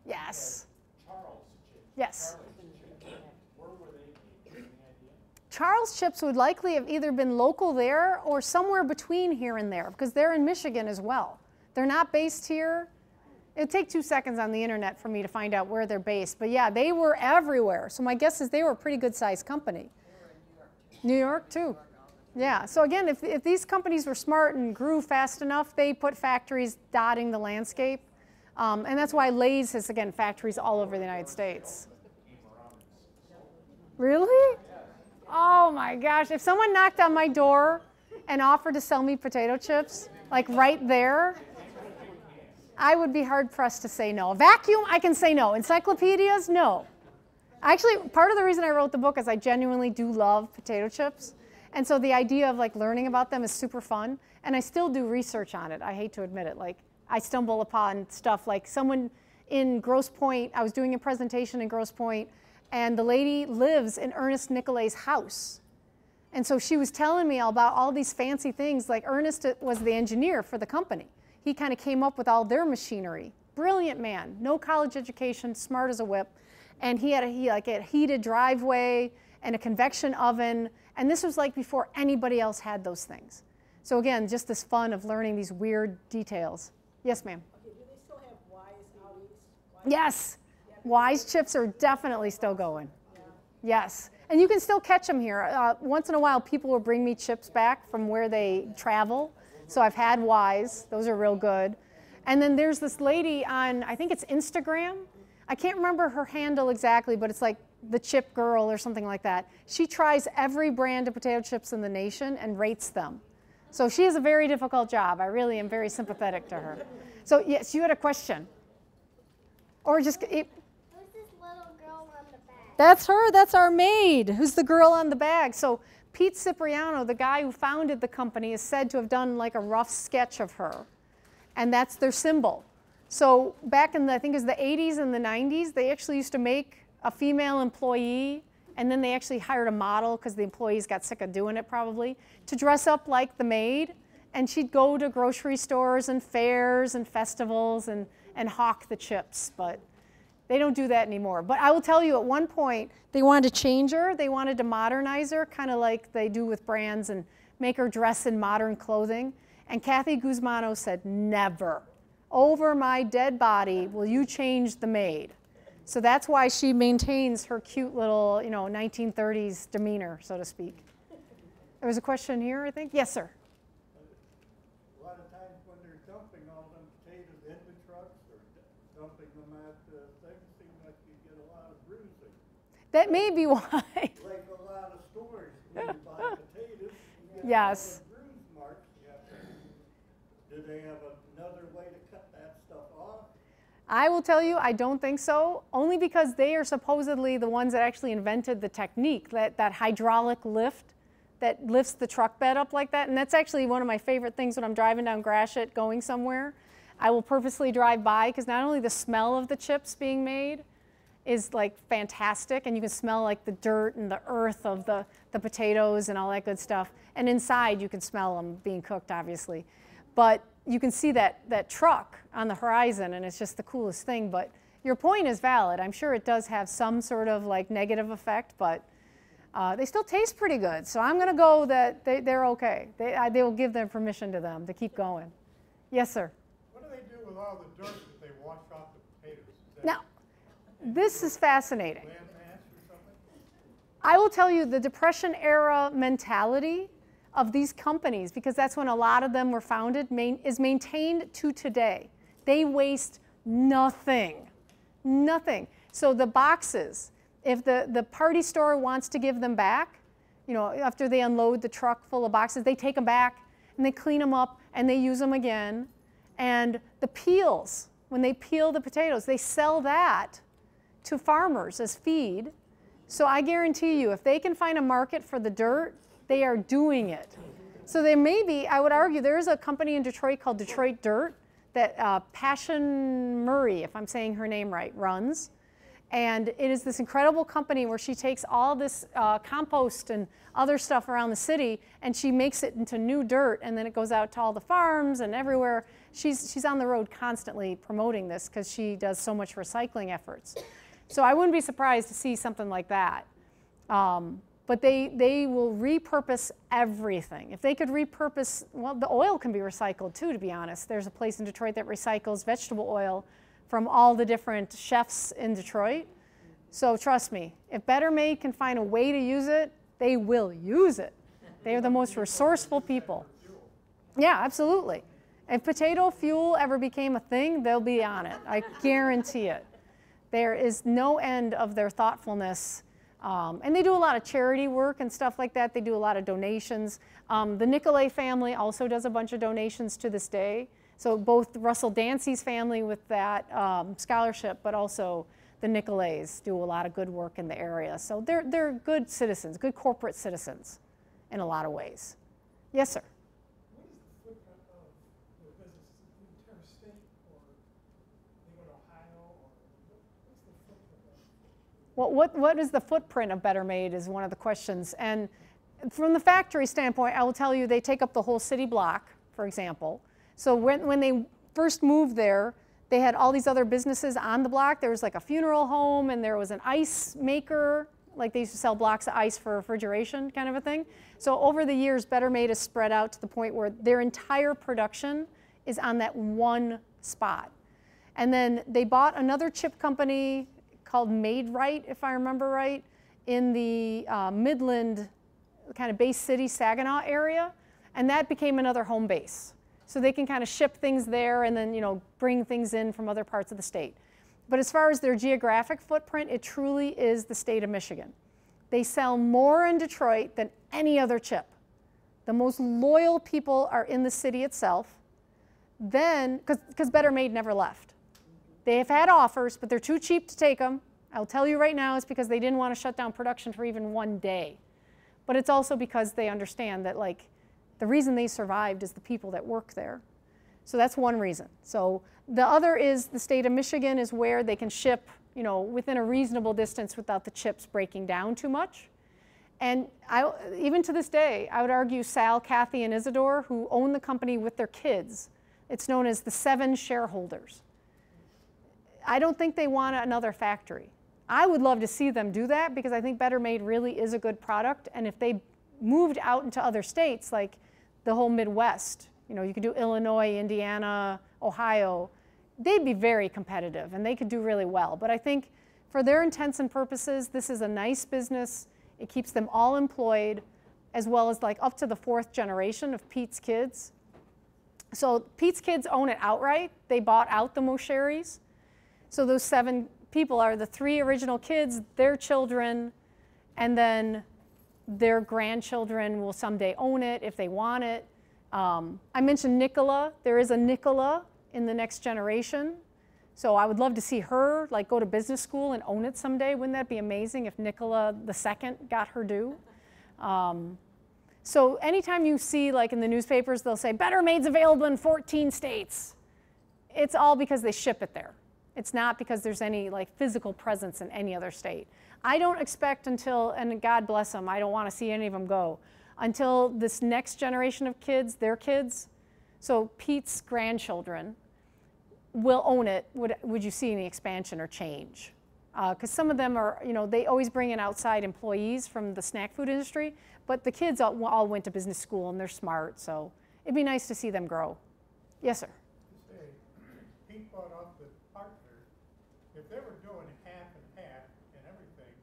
Yes. Charles chips. Yes. Charles chips. Where were they made? Any idea? Charles chips would likely have either been local there or somewhere between here and there, because they're in Michigan as well. They're not based here. It'd take 2 seconds on the internet for me to find out where they're based. But yeah, they were everywhere. So my guess is they were a pretty good sized company. New York too. Yeah, so again, if these companies were smart and grew fast enough, they put factories dotting the landscape. And that's why Lay's has, again, factories all over the United States. Really? Oh my gosh, if someone knocked on my door and offered to sell me potato chips, like right there, I would be hard pressed to say no. A vacuum, I can say no. Encyclopedias, no. Actually, part of the reason I wrote the book is I genuinely do love potato chips. And so the idea of like learning about them is super fun. And I still do research on it. I hate to admit it. Like I stumble upon stuff like someone in Grosse Pointe, I was doing a presentation in Grosse Pointe, and the lady lives in Ernest Nicolet's house. And so she was telling me all about all these fancy things. Like Ernest was the engineer for the company. He kind of came up with all their machinery. Brilliant man, no college education, smart as a whip. And he had a heated driveway and a convection oven. And this was like before anybody else had those things. So again, just this fun of learning these weird details. Yes, ma'am? Okay, do they still have Wise out east? Yes. Wise chips are definitely still going. Yes. And you can still catch them here. Once in a while, people will bring me chips back from where they travel. So I've had Wise. Those are real good. And then there's this lady on, I think it's Instagram. I can't remember her handle exactly, but it's like the Chip Girl or something like that. She tries every brand of potato chips in the nation and rates them. So she has a very difficult job. I really am very sympathetic to her. So yes, you had a question. Or just... Who's this little girl on the bag? That's her. That's our maid. Who's the girl on the bag? So Pete Cipriano, the guy who founded the company, is said to have done like a rough sketch of her. And that's their symbol. So back in the, I think it was the 80s and the 90s, they actually used to make a female employee, and then they actually hired a model because the employees got sick of doing it probably, to dress up like the maid. And she'd go to grocery stores and fairs and festivals and hawk the chips. But they don't do that anymore. But I will tell you, at one point, they wanted to change her. They wanted to modernize her, kind of like they do with brands, and make her dress in modern clothing. And Kathy Guzmano said, never. Over my dead body will you change the maid. So that's why she maintains her cute little, 1930s demeanor, so to speak. There was a question here, I think. Yes, sir. A lot of times when they're dumping all them potatoes in the trucks or dumping them at the thing, it seems like you get a lot of bruising. That may be why. Like a lot of stores, when you buy potatoes, you get Yes. a lot of bruise marks. Do they have another way to cut that stuff off? I will tell you, I don't think so, only because they are supposedly the ones that actually invented the technique, that hydraulic lift that lifts the truck bed up like that. And that's actually one of my favorite things when I'm driving down Gratiot going somewhere. I will purposely drive by because not only the smell of the chips being made is like fantastic, and you can smell like the dirt and the earth of the potatoes and all that good stuff. And inside you can smell them being cooked, obviously. But you can see that truck on the horizon, and it's just the coolest thing. But your point is valid. I'm sure it does have some sort of like negative effect, but they still taste pretty good. So I'm going to go that they're okay. They will give them permission to them to keep going. Yes, sir? What do they do with all the dirt that they wash off the potatoes? Now, this is fascinating. Land mass or something? I will tell you the Depression era mentality of these companies, because that's when a lot of them were founded, is maintained to today. They waste nothing, nothing. So the boxes, if the party store wants to give them back, after they unload the truck full of boxes, they take them back and they clean them up and they use them again. And the peels, when they peel the potatoes, they sell that to farmers as feed. So I guarantee you, if they can find a market for the dirt, they are doing it. So there may be, I would argue, there is a company in Detroit called Detroit Dirt that Passion Murray, if I'm saying her name right, runs. And it is this incredible company where she takes all this compost and other stuff around the city and she makes it into new dirt, and then it goes out to all the farms and everywhere. She's on the road constantly promoting this because she does so much recycling efforts. So I wouldn't be surprised to see something like that. But they will repurpose everything. If they could repurpose, well, the oil can be recycled too, to be honest. There's a place in Detroit that recycles vegetable oil from all the different chefs in Detroit. So trust me, if Better Made can find a way to use it, they will use it. They are the most resourceful people. Yeah, absolutely. If potato fuel ever became a thing, they'll be on it. I guarantee it. There is no end of their thoughtfulness. And they do a lot of charity work and stuff like that. They do a lot of donations. The Nicolay family also does a bunch of donations to this day. So both Russell Dancy's family with that scholarship, but also the Nicolays do a lot of good work in the area. So they're good citizens, good corporate citizens in a lot of ways. Yes, sir? What is the footprint of your business? Is it the entire state, or they go to Ohio, or what's the footprint of it? Well, what is the footprint of Better Made is one of the questions. And from the factory standpoint, I will tell you they take up the whole city block, for example. So when they first moved there, they had all these other businesses on the block. There was like a funeral home, and there was an ice maker. Like they used to sell blocks of ice for refrigeration kind of a thing. So over the years, Better Made has spread out to the point where their entire production is on that one spot. And then they bought another chip company called Made Right, if I remember right, in the Midland kind of Bay City, Saginaw area. And that became another home base. So they can kind of ship things there and then, you know, bring things in from other parts of the state. But as far as their geographic footprint, it truly is the state of Michigan. They sell more in Detroit than any other chip. The most loyal people are in the city itself. Then, because Better Made never left. They have had offers, but they're too cheap to take them. I'll tell you right now, it's because they didn't want to shut down production for even one day. But it's also because they understand that, like, the reason they survived is the people that work there. So that's one reason. So the other is the state of Michigan is where they can ship, you know, within a reasonable distance without the chips breaking down too much. And even to this day, I would argue Sal, Kathy, and Isidore, who own the company with their kids, it's known as the 7 shareholders. I don't think they want another factory. I would love to see them do that because I think Better Made really is a good product. And if they moved out into other states, like the whole Midwest, you know, you could do Illinois, Indiana, Ohio, they'd be very competitive and they could do really well. But I think for their intents and purposes, this is a nice business. It keeps them all employed, as well as like up to the 4th generation of Pete's kids. So Pete's kids own it outright. They bought out the Mosheris. So those 7 people are the 3 original kids, their children, and then their grandchildren will someday own it if they want it. I mentioned Nicola. There is a Nicola in the next generation. So I would love to see her like go to business school and own it someday. Wouldn't that be amazing if Nicola II got her due? So anytime you see like in the newspapers, they'll say Better Made's available in 14 states. It's all because they ship it there. It's not because there's any like physical presence in any other state. I don't expect until, and God bless them, I don't want to see any of them go, until this next generation of kids, their kids, so Pete's grandchildren, will own it. Would you see any expansion or change? Because some of them are, you know, they always bring in outside employees from the snack food industry, but the kids all went to business school and they're smart, so it'd be nice to see them grow. Yes, sir? Say, Pete bought off the partner. If they were doing half and half and everything,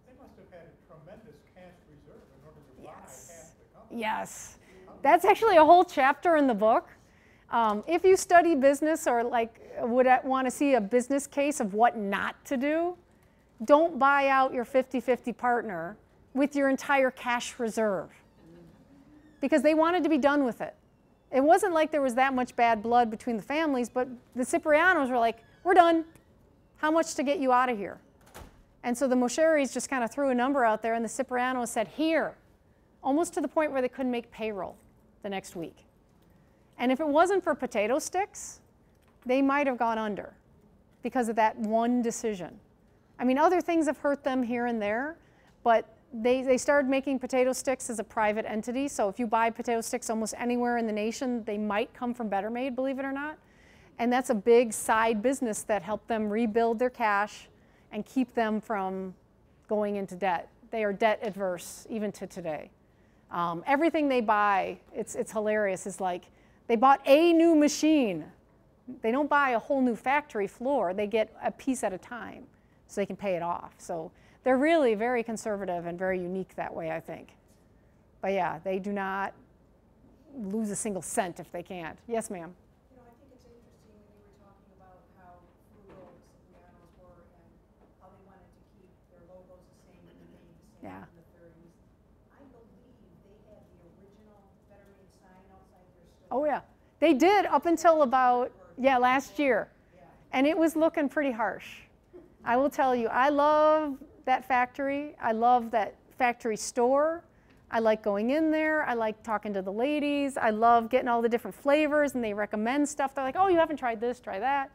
they must have had a tremendous cash reserve in order to buy half the company. Yes. That's actually a whole chapter in the book. If you study business or like would want to see a business case of what not to do, don't buy out your 50-50 partner with your entire cash reserve because they wanted to be done with it. It wasn't like there was that much bad blood between the families, but the Ciprianos were like, we're done. How much to get you out of here? And so the Mosheris just kind of threw a number out there and the Ciprianos said, here, almost to the point where they couldn't make payroll the next week. And if it wasn't for potato sticks, they might have gone under because of that one decision. I mean, other things have hurt them here and there, but they started making potato sticks as a private entity. So if you buy potato sticks almost anywhere in the nation, they might come from Better Made, believe it or not. And that's a big side business that helped them rebuild their cash and keep them from going into debt. They are debt adverse even to today. Everything they buy, it's hilarious, is like they bought a new machine. They don't buy a whole new factory floor. They get a piece at a time so they can pay it off. So they're really very conservative and very unique that way, I think. But yeah, they do not lose a single cent if they can't. Yes, ma'am? You know, I think it's interesting when you were talking about how frugal the Ciprianos were and how they wanted to keep their logos the same and the name the same Yeah. in the 30s. I believe they had the original Better Made sign outside their store. Oh yeah, they did up until about, yeah, last year. And it was looking pretty harsh. I will tell you, I love that factory. I love that factory store. I like going in there. I like talking to the ladies. I love getting all the different flavors, and they recommend stuff. They're like, oh, you haven't tried this, try that.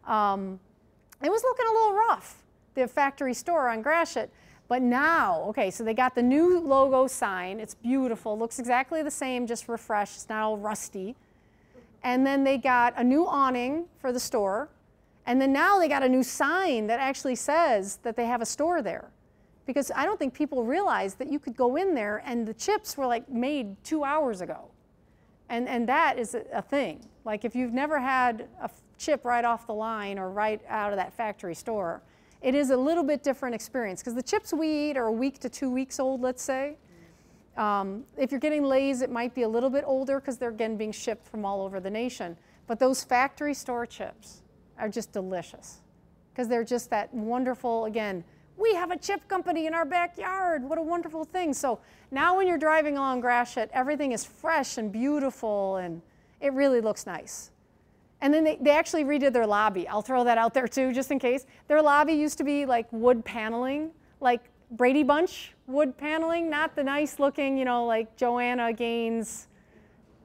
It was looking a little rough, the factory store on Gratiot. But now, okay, so they got the new logo sign. It's beautiful, looks exactly the same, just refreshed. It's not all rusty. And then they got a new awning for the store. And then now they got a new sign that actually says that they have a store there. Because I don't think people realize that you could go in there and the chips were like made 2 hours ago. And that is a thing. Like if you've never had a chip right off the line or right out of that factory store, it is a little bit different experience. Because the chips we eat are a week to 2 weeks old, let's say. If you're getting Lay's, it might be a little bit older because they're again being shipped from all over the nation. But those factory store chips are just delicious because they're just that wonderful, again, we have a chip company in our backyard. What a wonderful thing. So now when you're driving along Gratiot, everything is fresh and beautiful and it really looks nice. And then they actually redid their lobby. I'll throw that out there too, just in case. Their lobby used to be like wood paneling, like Brady Bunch wood paneling, not the nice looking, you know, like Joanna Gaines,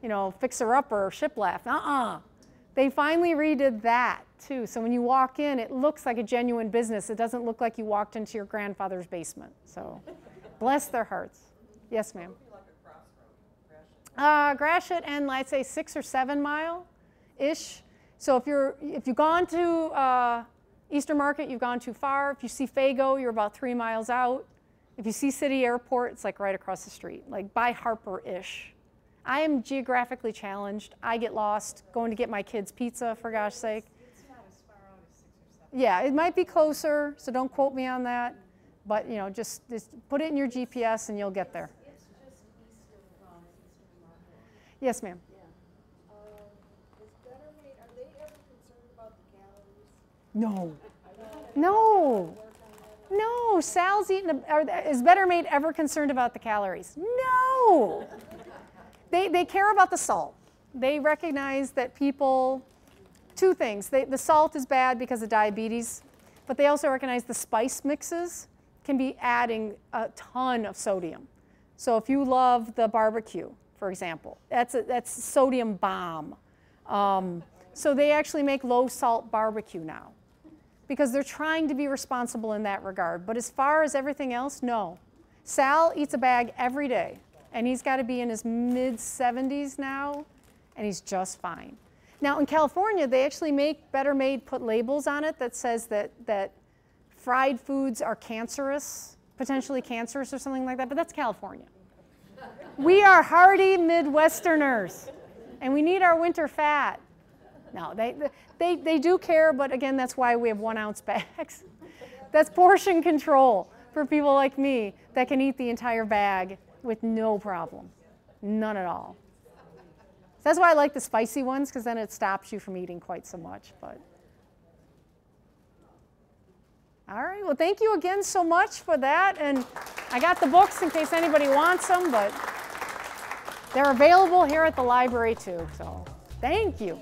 you know, fixer-upper shiplap. They finally redid that too. So when you walk in, it looks like a genuine business. It doesn't look like you walked into your grandfather's basement. So bless their hearts. Yes, ma'am. Gratiot and I'd say 6 or 7 mile-ish. So if you've gone to Eastern Market, you've gone too far. If you see Fago, you're about 3 miles out. If you see City Airport, it's like right across the street, like by Harper-ish. I am geographically challenged. I get lost going to get my kids pizza, for gosh sake. It's not as far out as 6 or 7. Yeah, it might be closer, so don't quote me on that. But you know, just put it in your GPS and you'll get there. It's just east of Eastern Market. Yes, ma'am. Yeah. Is Better Made, are they ever concerned about the calories? No. No. No. Sal's eating. Is Better Made ever concerned about the calories? No. They care about the salt. They recognize that people, two things. The salt is bad because of diabetes, but they also recognize the spice mixes can be adding a ton of sodium. So if you love the barbecue, for example, that's sodium bomb. So they actually make low salt barbecue now because they're trying to be responsible in that regard. But as far as everything else, no. Sal eats a bag every day. And he's got to be in his mid-70s now, and he's just fine. Now, in California, they actually make Better Made put labels on it that says that fried foods are cancerous, potentially cancerous or something like that, but that's California. We are hardy Midwesterners, and we need our winter fat. No, they do care, but again, that's why we have 1-ounce bags. That's portion control for people like me that can eat the entire bag with no problem, none at all. That's why I like the spicy ones, because then it stops you from eating quite so much. But all right, well, thank you again so much for that. And I got the books in case anybody wants them, but they're available here at the library too. So thank you.